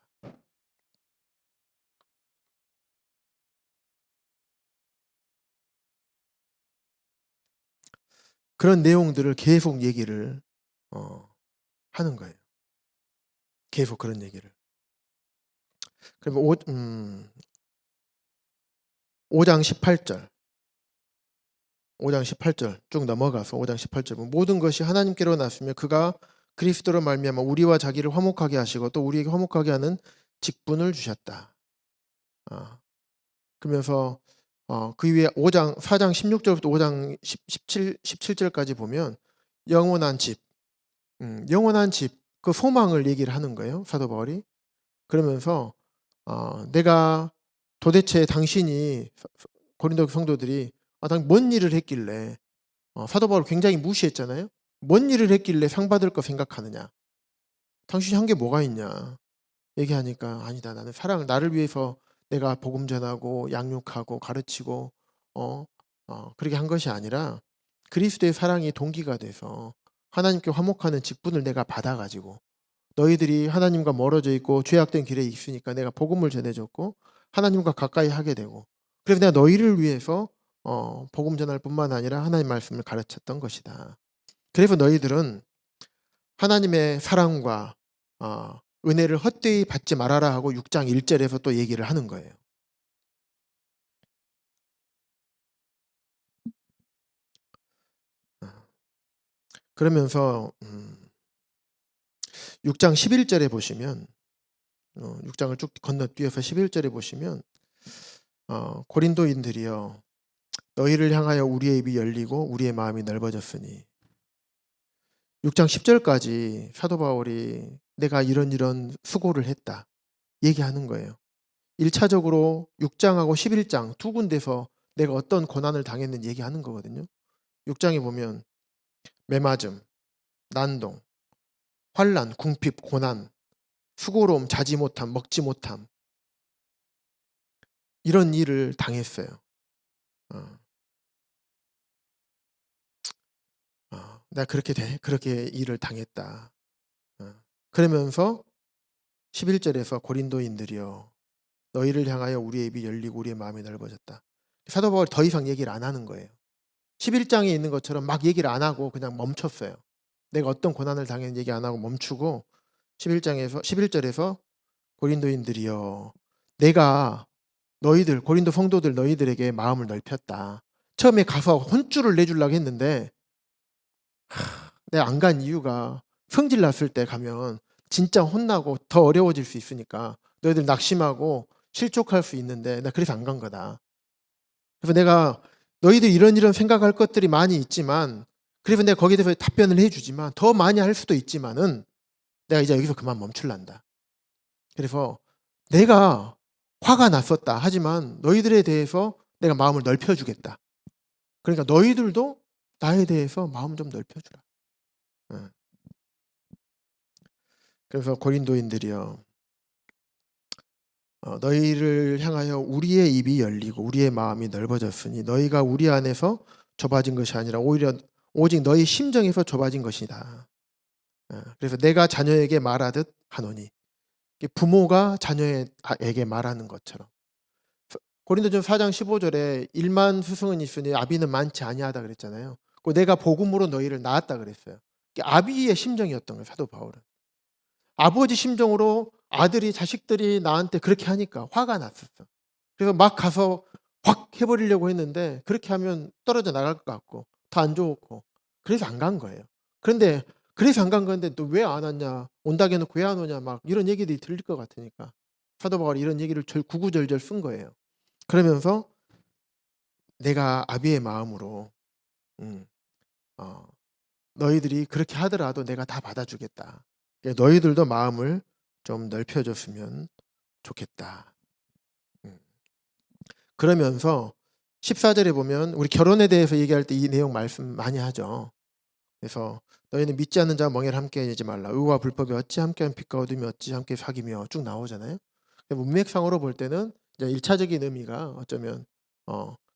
그런 내용들을 계속 얘기를 하는 거예요. 계속 그런 얘기를. 그러면 5장 18절. 5장 18절 쭉 넘어가서 5장 18절 모든 것이 하나님께로 났으며 그가 그리스도로 말미암아 우리와 자기를 화목하게 하시고 또 우리에게 화목하게 하는 직분을 주셨다. 그러면서 그 위에 4장 16절부터 5장 17절까지 보면 영원한 집, 그 소망을 얘기를 하는 거예요. 사도 바울이. 그러면서 내가 도대체 당신이 고린도 성도들이 뭔 일을 했길래 사도 바울 굉장히 무시했잖아요. 뭔 일을 했길래 상 받을 거 생각하느냐. 당신이 한 게 뭐가 있냐. 얘기하니까 아니다. 나는 나를 위해서 내가 복음 전하고 양육하고 가르치고 그렇게 한 것이 아니라 그리스도의 사랑이 동기가 돼서 하나님께 화목하는 직분을 내가 받아가지고 너희들이 하나님과 멀어져 있고 죄악된 길에 있으니까 내가 복음을 전해줬고 하나님과 가까이 하게 되고 그래서 내가 너희를 위해서 복음 전할 뿐만 아니라 하나님 말씀을 가르쳤던 것이다. 그래서 너희들은 하나님의 사랑과 은혜를 헛되이 받지 말아라 하고 6장 1절에서 또 얘기를 하는 거예요. 그러면서 6장 11절에 보시면 6장을 쭉 건너뛰어서 11절에 보시면 고린도인들이여 너희를 향하여 우리의 입이 열리고 우리의 마음이 넓어졌으니 6장 10절까지 사도 바울이 내가 이런 수고를 했다 얘기하는 거예요. 1차적으로 6장하고 11장 두 군데서 내가 어떤 고난을 당했는지 얘기하는 거거든요. 6장에 보면 매맞음, 난동, 환난, 궁핍, 고난, 수고로움, 자지 못함, 먹지 못함 이런 일을 당했어요. 어, 내가 그렇게 일을 당했다. 그러면서 11절에서 고린도인들이여 너희를 향하여 우리의 입이 열리고 우리의 마음이 넓어졌다. 사도 바울이 더 이상 얘기를 안 하는 거예요. 11장에 있는 것처럼 막 얘기를 안 하고 그냥 멈췄어요. 내가 어떤 고난을 당했는지 얘기 안 하고 멈추고 11절에서 고린도인들이여 내가 고린도 성도들 너희들에게 마음을 넓혔다. 처음에 가서 혼쭐을 내주려고 했는데 내가 안 간 이유가 성질 났을 때 가면 진짜 혼나고 더 어려워질 수 있으니까 너희들 낙심하고 실족할 수 있는데 나 그래서 안 간 거다. 그래서 내가 너희들 이런 생각할 것들이 많이 있지만 그래서 내가 거기에 대해서 답변을 해주지만 더 많이 할 수도 있지만은 내가 이제 여기서 그만 멈출란다. 그래서 내가 화가 났었다. 하지만 너희들에 대해서 내가 마음을 넓혀주겠다. 그러니까 너희들도 나에 대해서 마음 좀 넓혀주라. 그래서 고린도인들이여 너희를 향하여 우리의 입이 열리고 우리의 마음이 넓어졌으니 너희가 우리 안에서 좁아진 것이 아니라 오직 너희 심정에서 좁아진 것이다. 그래서 내가 자녀에게 말하듯 하노니 부모가 자녀에게 말하는 것처럼 고린도전서 4장 15절에 1만 스승은 있으니 아비는 많지 아니하다 그랬잖아요. 내가 복음으로 너희를 낳았다 그랬어요. 아비의 심정이었던 거예요. 사도 바울은. 아버지 심정으로 자식들이 나한테 그렇게 하니까 화가 났었어. 그래서 막 가서 확 해버리려고 했는데 그렇게 하면 떨어져 나갈 것 같고 더 안 좋고 그래서 안 간 거예요. 그런데 그래서 안 간 건데 또 왜 안 왔냐 온다고 해놓고 왜 안 오냐 막 이런 얘기들이 들릴 것 같으니까 사도 바울이 이런 얘기를 구구절절 쓴 거예요. 그러면서 내가 아비의 마음으로 음, 어, 너희들이 그렇게 하더라도 내가 다 받아주겠다. 너희들도 마음을 좀 넓혀줬으면 좋겠다. 음. 그러면서 14절에 보면 우리 결혼에 대해서 얘기할 때 이 내용 말씀 많이 하죠. 그래서 너희는 믿지 않는 자와 멍에를 함께 하지 말라. 의와 불법이 어찌 함께하면 빛과 어둠이 어찌 함께 사귀며 쭉 나오잖아요. 문맥상으로 볼 때는 이제 1차적인 의미가 어쩌면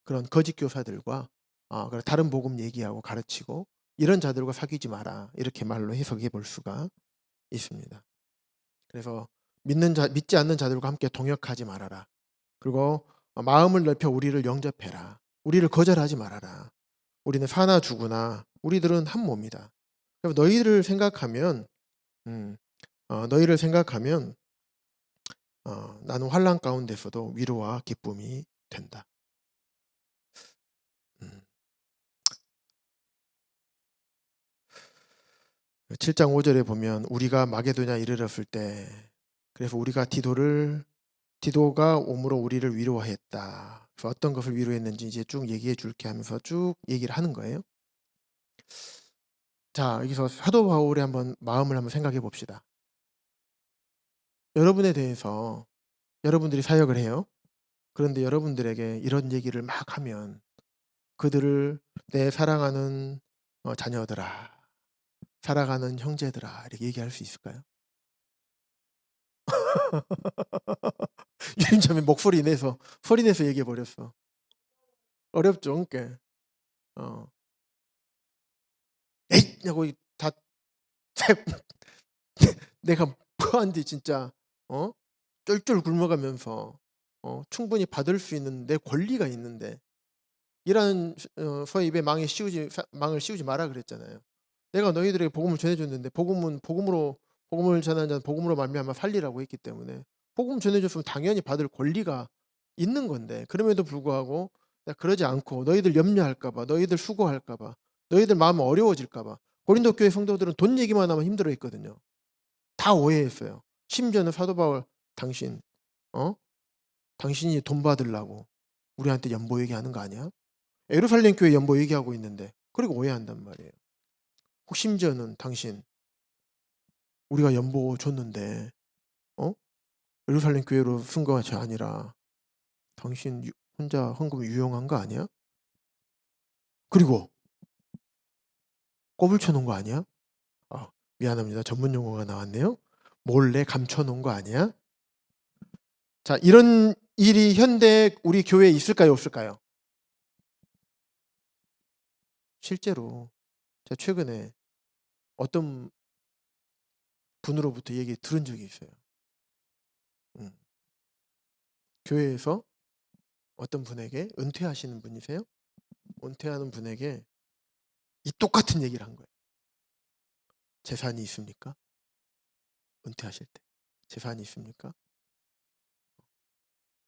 그런 거짓 교사들과 그런 다른 복음 얘기하고 가르치고 이런 자들과 사귀지 마라. 이렇게 말로 해석해 볼 수가 있습니다. 그래서 믿지 않는 자들과 함께 동역하지 말아라. 그리고 마음을 넓혀 우리를 영접해라. 우리를 거절하지 말아라. 우리는 사나 죽으나 우리들은 한 몸이다. 그럼 음, 너희를 생각하면 나는 환난 가운데서도 위로와 기쁨이 된다. 음. 7장 5절에 보면 우리가 마게도냐 이르렀을 때 그래서 우리가 디도가 오므로 우리를 위로했다. 그래서 어떤 것을 위로했는지 이제 쭉 얘기해 줄게 하면서 쭉 얘기를 하는 거예요. 자, 여기서 사도 바울의 마음을 한번 생각해 봅시다. 여러분에 대해서 여러분들이 사역을 해요. 그런데 여러분들에게 이런 얘기를 막 하면 그들을 내 사랑하는 자녀들아, 사랑하는 형제들아 이렇게 얘기할 수 있을까요? 유림참이 목소리 내서 소리 내서 얘기해 버렸어. 어렵죠, 그러니까. 어, 에잇 하고 다 내가 뭐한데 진짜 쫄쫄 굶어가면서 충분히 받을 수 있는 내 권리가 있는데 이런 소위 입에 망을 씌우지 마라 그랬잖아요. 내가 너희들에게 복음을 전해줬는데 복음을 전하는 자는 복음으로 말미암아 살리라고 했기 때문에 복음 전해줬으면 당연히 받을 권리가 있는 건데 그럼에도 불구하고 내가 그러지 않고 너희들 염려할까봐 너희들 수고할까봐 너희들 마음 어려워질까봐 고린도 교회 성도들은 돈 얘기만 하면 힘들어했거든요. 다 오해했어요. 심지어는 사도 바울 당신 어 당신이 돈 받으려고 우리한테 연보 얘기하는 거 아니야? 예루살렘 교회 연보 얘기하고 있는데 그리고 오해한단 말이에요. 혹 심지어는 당신 우리가 연보 줬는데 어? 예루살렘 교회로 쓴 것이 아니라 당신 혼자 헌금 유용한 거 아니야? 그리고 꼬불 쳐놓은 거 아니야? 아, 미안합니다. 전문 용어가 나왔네요. 몰래 감춰놓은 거 아니야? 자, 이런 일이 현대 우리 교회에 있을까요, 없을까요? 실제로 제가 최근에 어떤 분으로부터 얘기 들은 적이 있어요. 음, 교회에서 어떤 분에게 은퇴하시는 분이세요? 은퇴하는 분에게 이 똑같은 얘기를 한 거예요. 재산이 있습니까? 은퇴하실 때 재산이 있습니까?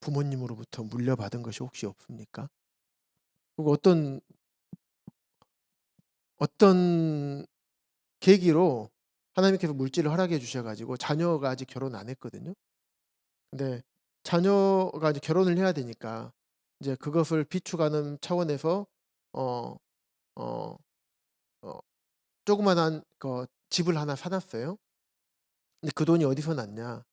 부모님으로부터 물려받은 것이 혹시 없습니까? 그리고 어떤 계기로 하나님께서 물질을 허락해 주셔가지고 자녀가 아직 결혼 안 했거든요. 근데 자녀가 이제 결혼을 해야 되니까 이제 그것을 비축하는 차원에서 어, 어, 어, 조그만한 집을 하나 사놨어요. 근데 그 돈이 어디서 났냐?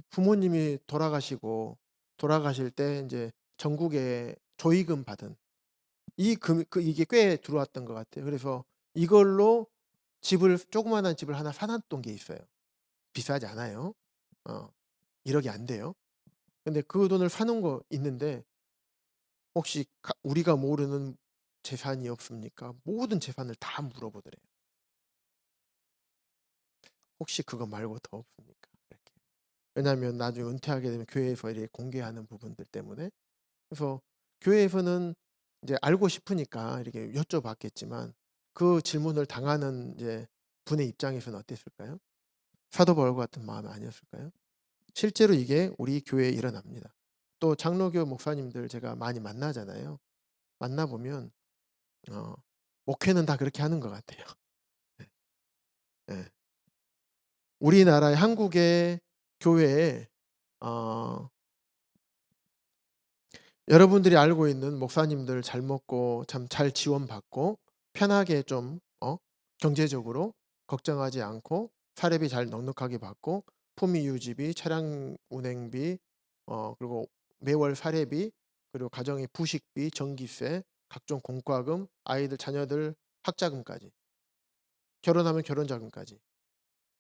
부모님이 돌아가실 때 이제 전국에 조의금 받은 이게 꽤 들어왔던 것 같아요. 그래서 이걸로 조그만한 집을 하나 사놨던 게 있어요. 비싸지 않아요. 어, 1억이 안 돼요. 근데 그 돈을 사놓은 거 있는데 혹시 우리가 모르는 재산이 없습니까? 모든 재산을 다 물어보더래요. 혹시 그거 말고 더 없습니까? 이렇게. 왜냐하면 나중에 은퇴하게 되면 교회에서 이렇게 공개하는 부분들 때문에 그래서 교회에서는 이제 알고 싶으니까 이렇게 여쭤봤겠지만 그 질문을 당하는 이제 분의 입장에서는 어땠을까요? 사도 바울 같은 마음 아니었을까요? 실제로 이게 우리 교회에 일어납니다. 또 장로교 목사님들 제가 많이 만나잖아요. 만나보면 어, 목회는 다 그렇게 하는 것 같아요. 예. 우리나라의 한국의 교회에 어, 여러분들이 알고 있는 목사님들 잘 먹고 참 잘 지원받고 편하게 좀 경제적으로 걱정하지 않고 사례비 잘 넉넉하게 받고 품위 유지비, 차량 운행비, 그리고 매월 사례비, 그리고 가정의 부식비, 전기세, 각종 공과금, 아이들 자녀들 학자금까지, 결혼하면 결혼자금까지.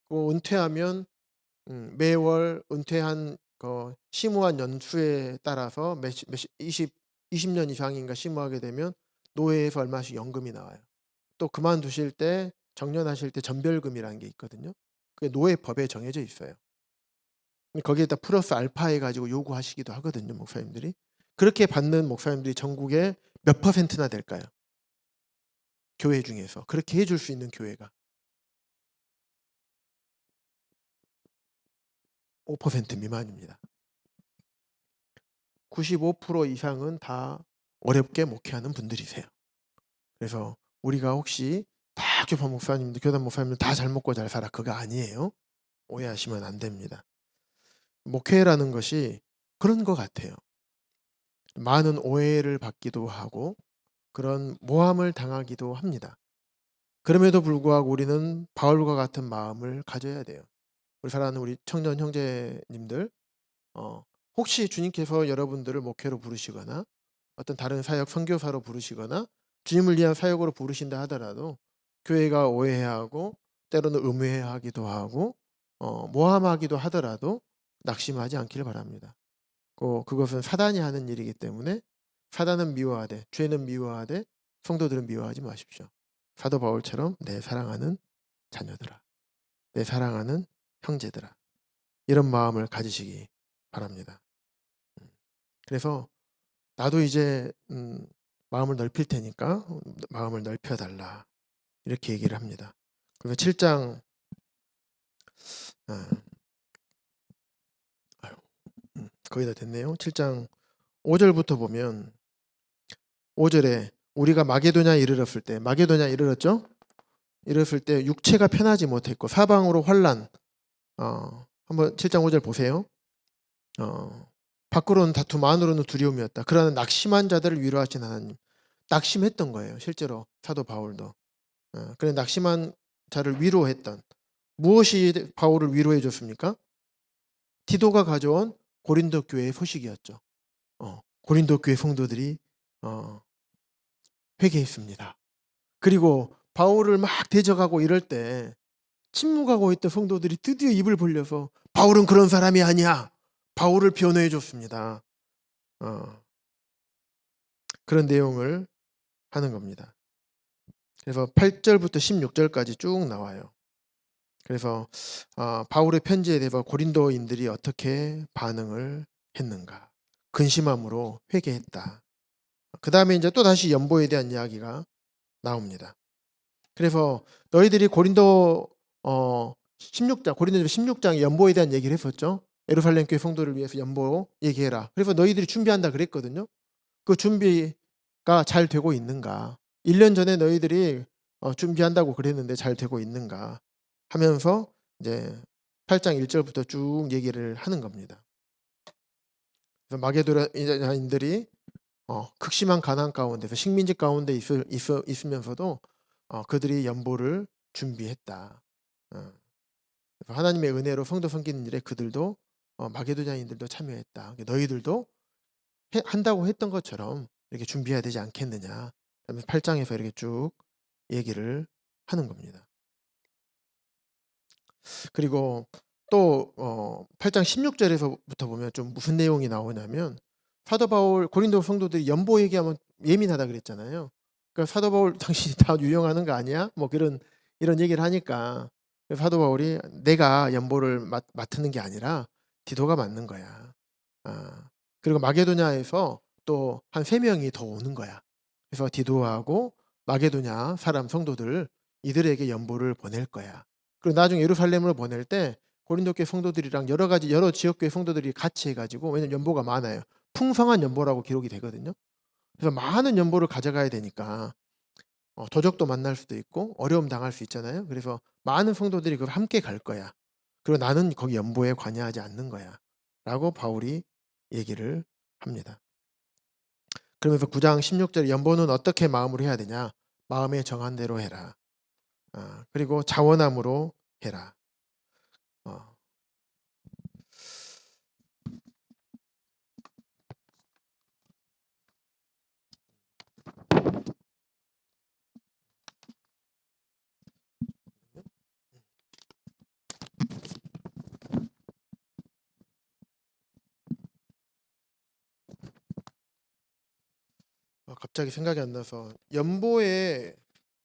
그리고 은퇴하면 매월 은퇴한 심우한 연수에 따라서 몇십 20 년 이상인가 심우하게 되면 노회에서 얼마씩 연금이 나와요. 또 그만두실 때 정년하실 때 전별금이라는 게 있거든요. 그게 노회법에 정해져 있어요. 거기에다 플러스 알파 해 가지고 요구하시기도 하거든요, 목사님들이. 그렇게 받는 목사님들이 전국에 몇 퍼센트나 될까요? 교회 중에서. 그렇게 해줄 수 있는 교회가 5% 미만입니다. 95% 이상은 다 어렵게 목회하는 분들이세요. 그래서 우리가 혹시 다 교파 목사님들, 교단 목사님들 다 잘 먹고 잘 살아, 그거 아니에요. 오해하시면 안 됩니다. 목회라는 것이 그런 것 같아요. 많은 오해를 받기도 하고 그런 모함을 당하기도 합니다. 그럼에도 불구하고 우리는 바울과 같은 마음을 가져야 돼요. 우리 사랑하는 우리 청년 형제님들, 어, 혹시 주님께서 여러분들을 목회로 부르시거나 어떤 다른 사역 선교사로 부르시거나 주님을 위한 사역으로 부르신다 하더라도 교회가 오해하고 때로는 음해하기도 하고 모함하기도 하더라도 낙심하지 않기를 바랍니다. 그것은 사단이 하는 일이기 때문에 사단은 미워하되 죄는 미워하되 성도들은 미워하지 마십시오. 사도 바울처럼 내 사랑하는 자녀들아, 내 사랑하는 형제들아, 이런 마음을 가지시기 바랍니다. 그래서 나도 이제 마음을 넓힐 테니까 마음을 넓혀달라, 이렇게 얘기를 합니다. 그래서 7장 거의 다 됐네요. 7장 5절부터 보면 5절에 우리가 마게도냐에 이르렀을 때, 마게도냐에 이르렀죠? 이랬을 때 육체가 편하지 못했고 사방으로 환난. 한번 7장 5절 보세요. 밖으로는 다툼, 안으로는 두려움이었다. 그러나 낙심한 자들을 위로하신 하나님. 낙심했던 거예요, 실제로 사도 바울도. 그래, 낙심한 자를 위로했던. 무엇이 바울을 위로해 줬습니까? 디도가 가져온 고린도 교회의 소식이었죠. 고린도 교회 성도들이 회개했습니다. 그리고 바울을 막 대적하고 이럴 때 침묵하고 있던 성도들이 드디어 입을 벌려서 바울은 그런 사람이 아니야, 바울을 변호해 줬습니다. 그런 내용을 하는 겁니다. 그래서 8절부터 16절까지 쭉 나와요. 그래서 바울의 편지에 대해서 고린도인들이 어떻게 반응을 했는가. 근심함으로 회개했다. 그 다음에 이제 또 다시 연보에 대한 이야기가 나옵니다. 그래서 너희들이 고린도 16장, 고린도전서 16장 연보에 대한 얘기를 했었죠. 예루살렘 교회 성도를 위해서 연보 얘기해라. 그래서 너희들이 준비한다 그랬거든요. 그 준비가 잘 되고 있는가? 1년 전에 너희들이 준비한다고 그랬는데 잘 되고 있는가? 하면서 이제 8장 1절부터 쭉 얘기를 하는 겁니다. 그래서 마게도냐인들이 극심한 가난 가운데서 식민지 가운데 있으면서도 그들이 연보를 준비했다. 어, 하나님의 은혜로 성도 섬기는 일에 그들도 마게도냐인들도 참여했다. 너희들도 한다고 했던 것처럼 이렇게 준비해야 되지 않겠느냐. 8장에서 이렇게 쭉 얘기를 하는 겁니다. 그리고 또 8장 16절에서부터 보면 좀 무슨 내용이 나오냐면, 사도 바울 고린도 성도들이 연보 얘기하면 예민하다 그랬잖아요. 그러니까 사도 바울 당신이 다 유용하는 거 아니야? 뭐 이런 얘기를 하니까 사도 바울이 내가 연보를 맡는 게 아니라 디도가 맡는 거야. 그리고 마게도냐에서 또 한 3명이 더 오는 거야. 그래서 디도하고 마게도냐 사람 성도들 이들에게 연보를 보낼 거야. 그리고 나중에 예루살렘으로 보낼 때 고린도 교회 성도들이랑 여러 지역 교회 성도들이 같이 해가지고, 왜냐면 연보가 많아요. 풍성한 연보라고 기록이 되거든요. 그래서 많은 연보를 가져가야 되니까 도적도 만날 수도 있고 어려움 당할 수 있잖아요. 그래서 많은 성도들이 그걸 함께 갈 거야. 그리고 나는 거기 연보에 관여하지 않는 거야, 라고 바울이 얘기를 합니다. 그러면서 9장 16절에 연보는 어떻게 마음으로 해야 되냐? 마음에 정한 대로 해라. 그리고 자원함으로 해라. 어. 갑자기 생각이 안 나서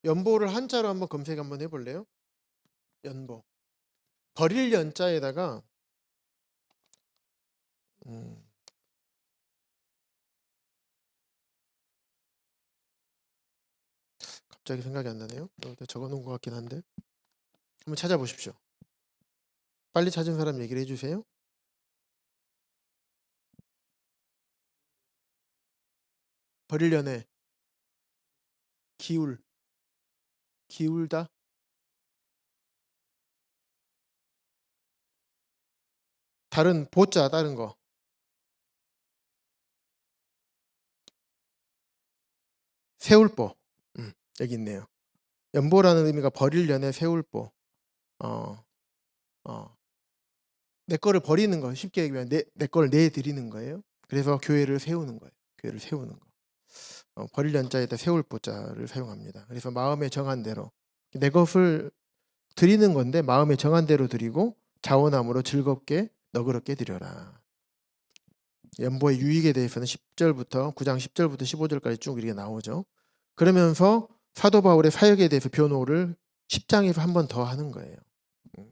연보를 한자로 한번 검색 한번 해볼래요? 연보. 버릴 연자에다가 음, 갑자기 생각이 안 나네요. 적어놓은 것 같긴 한데 한번 찾아보십시오. 빨리 찾은 사람 얘기를 해주세요. 버릴 연애 기울다. 다른 보자 다른 거 세울보. 여기 있네요. 연보라는 의미가 버릴 연애 세울보. 어, 어. 내 거를 버리는 거 쉽게 얘기하면 내 거를 내드리는 거예요. 그래서 교회를 세우는 거예요. 교회를 세우는 거. 버릴 연자에다 세울 보자를 사용합니다. 그래서 마음에 정한 대로 내 것을 드리는 건데 마음에 정한 대로 드리고 자원함으로 즐겁게 너그럽게 드려라. 연보의 유익에 대해서는 10절부터 9장 10절부터 15절까지 쭉 이렇게 나오죠. 그러면서 사도 바울의 사역에 대해서 변호를 10장에서 한 번 더 하는 거예요. 예.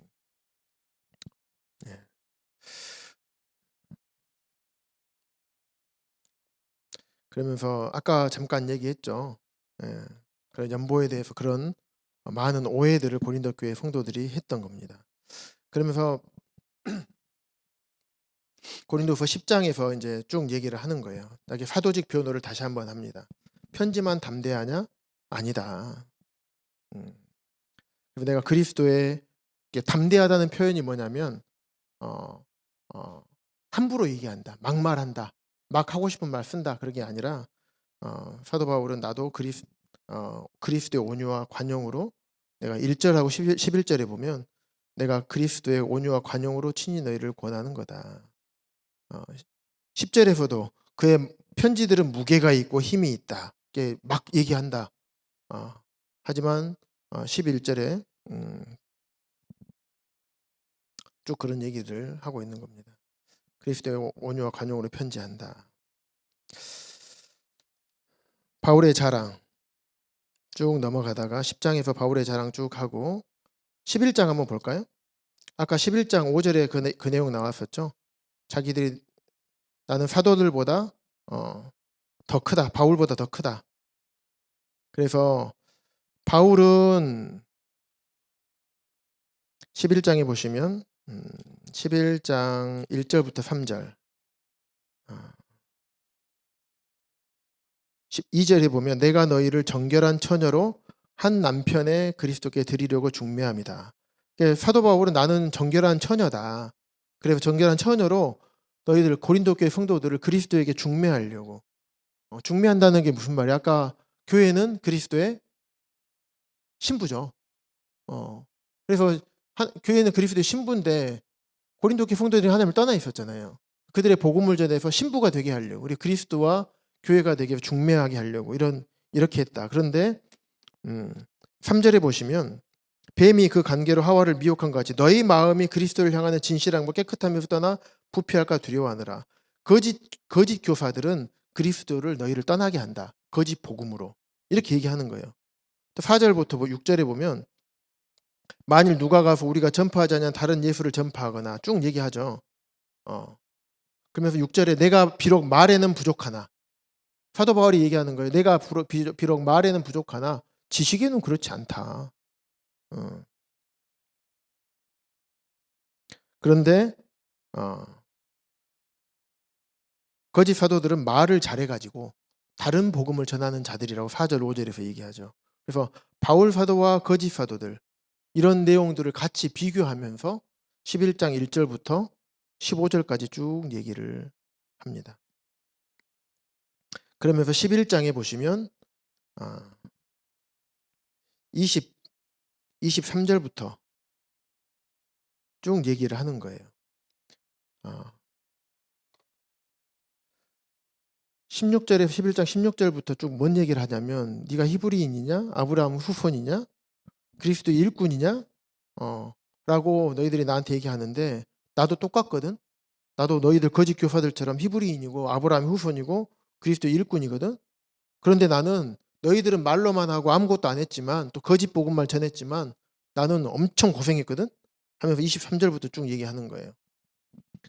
그러면서 아까 잠깐 얘기했죠. 예. 그런 연보에 대해서 그런 많은 오해들을 고린도 교회 성도들이 했던 겁니다. 그러면서 고린도서 10장에서 이제 쭉 얘기를 하는 거예요. 나게 사도직 변호를 다시 한번 합니다. 편지만 담대하냐? 아니다. 음. 그래서 내가 그리스도의 담대하다는 표현이 뭐냐면 어, 어, 함부로 얘기한다, 막말한다, 막 하고 싶은 말 쓴다 그런 게 아니라 사도 바울은 나도 그리스도의 온유와 관용으로 내가 1절하고 11절에 보면 내가 그리스도의 온유와 관용으로 친히 너희를 권하는 거다. 10절에서도 그의 편지들은 무게가 있고 힘이 있다. 이게 막 얘기한다. 하지만 11절에 쭉 그런 얘기를 하고 있는 겁니다. 그리스도의 온유와 관용으로 편지한다. 바울의 자랑 쭉 넘어가다가 10장에서 바울의 자랑 쭉 하고 11장 한번 볼까요? 아까 11장 5절에 그 내용 나왔었죠. 자기들이 나는 사도들보다 더 크다. 바울보다 더 크다. 그래서 바울은 11장에 보시면 11장 1절부터 3절 12절에 보면 내가 너희를 정결한 처녀로 한 남편의 그리스도께 드리려고 중매합니다. 사도 바울은 나는 정결한 처녀다. 그래서 정결한 처녀로 너희들 고린도 교회 성도들을 그리스도에게 중매하려고. 중매한다는 게 무슨 말이야? 아까 교회는 그리스도의 신부죠. 그래서 교회는 그리스도의 신부인데 고린도 교회 성도들이 하나님을 떠나 있었잖아요. 그들의 복음을 전해서 신부가 되게 하려고, 우리 그리스도와 교회가 되게 중매하게 하려고 이렇게 했다. 그런데 3절에 보시면 뱀이 그 관계로 하와를 미혹한 것 같이 너희 마음이 그리스도를 향하는 진실함과 깨끗함에서 떠나 부패할까 두려워하느라. 거짓 교사들은 그리스도를 너희를 떠나게 한다. 거짓 복음으로. 이렇게 얘기하는 거예요. 4절부터 6절에 보면 만일 누가 가서 우리가 전파하지 않은 다른 예수를 전파하거나 쭉 얘기하죠. 그러면서 6절에 내가 비록 말에는 부족하나, 사도 바울이 얘기하는 거예요. 내가 비록 말에는 부족하나 지식에는 그렇지 않다. 그런데 거짓 사도들은 말을 잘해가지고 다른 복음을 전하는 자들이라고 4절 5절에서 얘기하죠. 그래서 바울 사도와 거짓 사도들 이런 내용들을 같이 비교하면서 11장 1절부터 15절까지 쭉 얘기를 합니다. 그러면서 11장에 보시면 23절부터 쭉 얘기를 하는 거예요. 16절에서 11장 16절부터 쭉 뭔 얘기를 하냐면 네가 히브리인이냐? 아브라함 후손이냐? 그리스도의 일꾼이냐? 라고 너희들이 나한테 얘기하는데 나도 똑같거든. 나도 너희들 거짓 교사들처럼 히브리인이고 아브라함 후손이고 그리스도의 일꾼이거든. 그런데 나는 너희들은 말로만 하고 아무것도 안 했지만 또 거짓 복음만 전했지만 나는 엄청 고생했거든. 하면서 23절부터 쭉 얘기하는 거예요.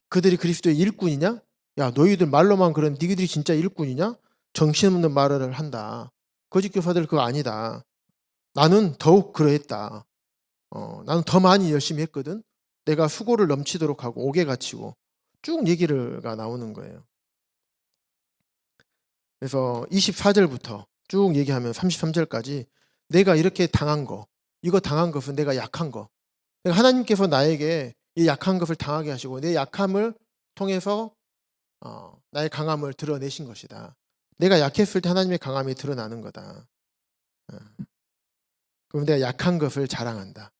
그들이 그리스도의 일꾼이냐? 야, 너희들 말로만 그런 니들이 진짜 일꾼이냐? 정신없는 말을 한다. 거짓 교사들 그거 아니다. 나는 더욱 그러했다. 나는 더 많이 열심히 했거든. 내가 수고를 넘치도록 하고 옥에 갇히고 쭉 얘기가 나오는 거예요. 그래서 24절부터 쭉 얘기하면 33절까지 내가 이렇게 당한 거, 이거 당한 것은 내가 약한 거. 하나님께서 나에게 이 약한 것을 당하게 하시고 내 약함을 통해서 나의 강함을 드러내신 것이다. 내가 약했을 때 하나님의 강함이 드러나는 거다. 그럼 내가 약한 것을 자랑한다.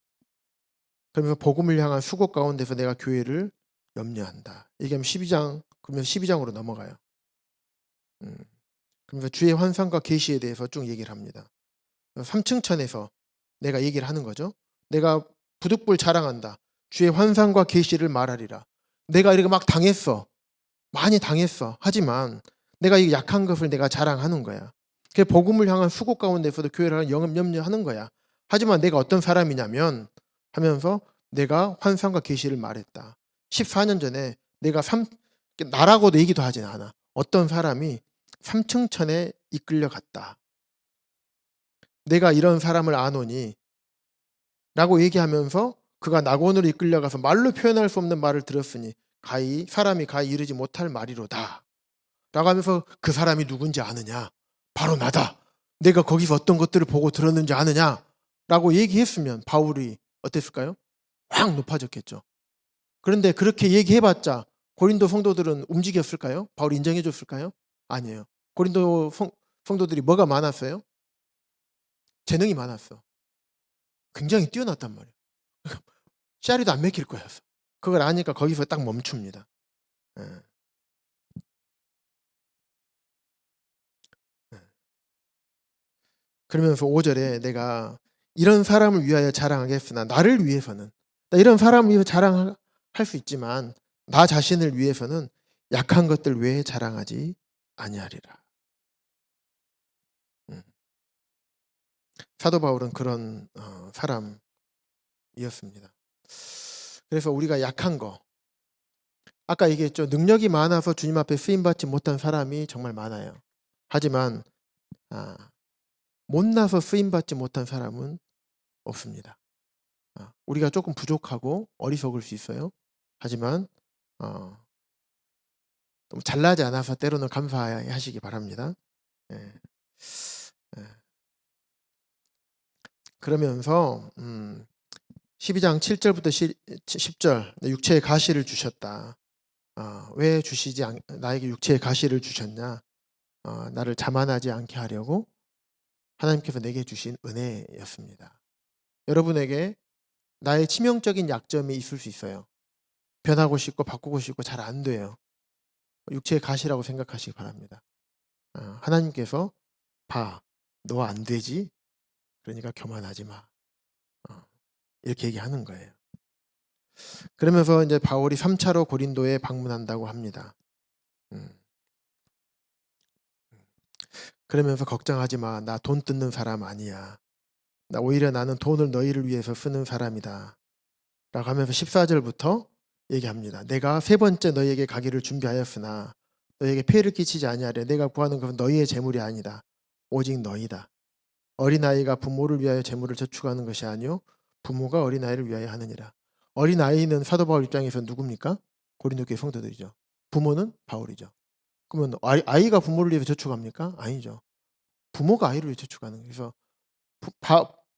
그러면서 복음을 향한 수고 가운데서 내가 교회를 염려한다. 얘기하면 12장, 그러면 12장으로 넘어가요. 그러면서 주의 환상과 계시에 대해서 쭉 얘기를 합니다. 3층천에서 내가 얘기를 하는 거죠. 내가 부득불 자랑한다. 주의 환상과 계시를 말하리라. 내가 이렇게 막 당했어. 많이 당했어. 하지만 내가 이 약한 것을 내가 자랑하는 거야. 그 복음을 향한 수고 가운데서도 교회를 염려하는 거야. 하지만 내가 어떤 사람이냐면 하면서 내가 환상과 계시를 말했다. 14년 전에 내가 나라고도 얘기도 하진 않아. 어떤 사람이 3층천에 이끌려 갔다. 내가 이런 사람을 아노니 라고 얘기하면서 그가 낙원으로 이끌려가서 말로 표현할 수 없는 말을 들었으니 사람이 가히 이르지 못할 말이로다. 라고 하면서 그 사람이 누군지 아느냐? 바로 나다. 내가 거기서 어떤 것들을 보고 들었는지 아느냐? 라고 얘기했으면 바울이 어땠을까요? 확 높아졌겠죠. 그런데 그렇게 얘기해봤자 고린도 성도들은 움직였을까요? 바울이 인정해줬을까요? 아니에요. 고린도 성도들이 뭐가 많았어요? 재능이 많았어. 굉장히 뛰어났단 말이에요. 씨알이도 안 맥힐 거였어. 그걸 아니까 거기서 딱 멈춥니다. 예. 그러면서 5절에 내가 이런 사람을 위하여 자랑하겠으나 나를 위해서는 나 이런 사람을 위해서 자랑할 수 있지만 나 자신을 위해서는 약한 것들 외에 자랑하지 아니하리라. 사도 바울은 그런 사람이었습니다. 그래서 우리가 약한 거 아까 얘기했죠. 능력이 많아서 주님 앞에 쓰임받지 못한 사람이 정말 많아요. 하지만 못나서 쓰임받지 못한 사람은 없습니다. 우리가 조금 부족하고 어리석을 수 있어요. 하지만 너무 잘나지 않아서 때로는 감사하시기 바랍니다. 예. 예. 그러면서 12장 7절부터 10절 육체의 가시를 주셨다. 왜 주시지 나에게 육체의 가시를 주셨냐? 나를 자만하지 않게 하려고 하나님께서 내게 주신 은혜였습니다. 여러분에게 나의 치명적인 약점이 있을 수 있어요. 변하고 싶고 바꾸고 싶고 잘 안 돼요. 육체의 가시라고 생각하시기 바랍니다. 하나님께서 봐, 너 안 되지? 그러니까 교만하지 마. 이렇게 얘기하는 거예요. 그러면서 이제 바울이 3차로 고린도에 방문한다고 합니다. 그러면서 걱정하지 마. 나 돈 뜯는 사람 아니야. 오히려 나는 돈을 너희를 위해서 쓰는 사람이다. 라고 하면서 14절부터 얘기합니다. 내가 세 번째 너희에게 가기를 준비하였으나 너희에게 폐를 끼치지 아니하려. 내가 구하는 것은 너희의 재물이 아니다. 오직 너희다. 어린아이가 부모를 위하여 재물을 저축하는 것이 아니요 부모가 어린아이를 위하여 하느니라. 어린아이는 사도 바울 입장에서 누굽니까? 고린도 교회 성도들이죠. 부모는 바울이죠. 그러면 아이가 부모를 위해서 저축합니까? 아니죠. 부모가 아이를 위해 저축하는 거예요. 그래서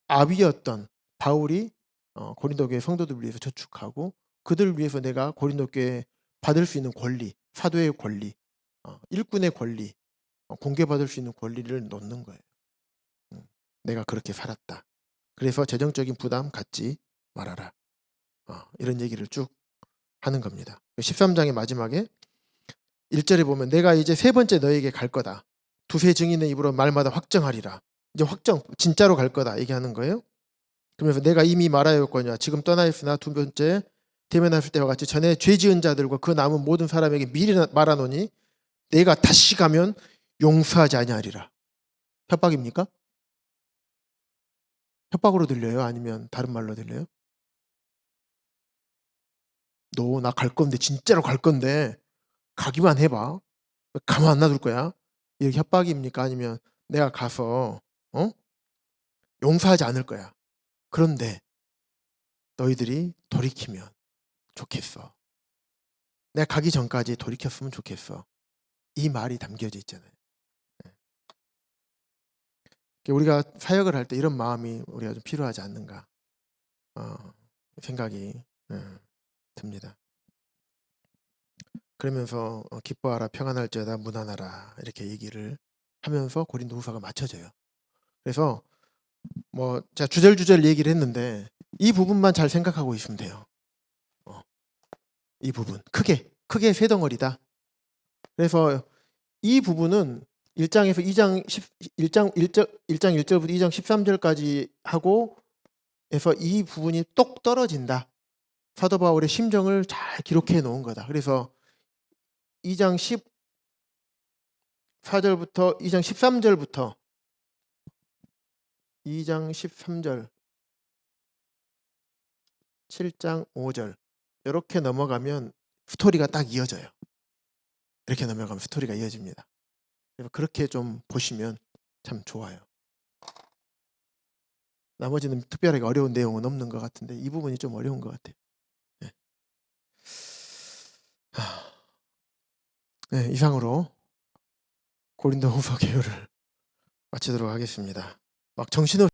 아비였던 바울이 고린도 교회 성도들을 위해서 저축하고 그들을 위해서 내가 고린도 교회에 받을 수 있는 권리, 사도의 권리, 일꾼의 권리, 공개받을 수 있는 권리를 놓는 거예요. 내가 그렇게 살았다. 그래서 재정적인 부담 갖지 말아라. 이런 얘기를 쭉 하는 겁니다. 13장의 마지막에 1절에 보면 내가 이제 세 번째 너에게 갈 거다. 두세 증인의 입으로 말마다 확정하리라. 이제 확정, 진짜로 갈 거다 얘기하는 거예요. 그러면서 내가 이미 말하였거니와 지금 떠나있으나 두 번째 대면했을 때와 같이 전에 죄 지은 자들과 그 남은 모든 사람에게 미리 말하노니 내가 다시 가면 용서하지 아니하리라. 협박입니까? 협박으로 들려요? 아니면 다른 말로 들려요? 너 나 갈 건데 진짜로 갈 건데 가기만 해봐. 가만 안 놔둘 거야. 이게 협박입니까? 아니면 내가 가서 용서하지 않을 거야. 그런데 너희들이 돌이키면 좋겠어. 내가 가기 전까지 돌이켰으면 좋겠어. 이 말이 담겨져 있잖아요. 우리가 사역을 할 때 이런 마음이 우리가 좀 필요하지 않는가 생각이 듭니다. 그러면서 기뻐하라 평안할지어다 무난하라 이렇게 얘기를 하면서 고린도후서가 맞춰져요. 그래서 뭐 제가 주절주절 얘기를 했는데 이 부분만 잘 생각하고 있으면 돼요. 이 부분 크게 세 덩어리다. 그래서 이 부분은 1장에서 2장 1장 1절부터 2장 13절까지 하고 해서 이 부분이 똑 떨어진다. 사도 바울의 심정을 잘 기록해 놓은 거다. 그래서 2장 14절부터 2장 13절부터 2장 13절 7장 5절 이렇게 넘어가면 스토리가 딱 이어져요. 이렇게 넘어가면 스토리가 이어집니다. 그래서 그렇게 좀 보시면 참 좋아요. 나머지는 특별하게 어려운 내용은 없는 것 같은데 이 부분이 좀 어려운 것 같아요. 네, 이상으로 고린도후서 개요를 마치도록 하겠습니다. 막 정신없이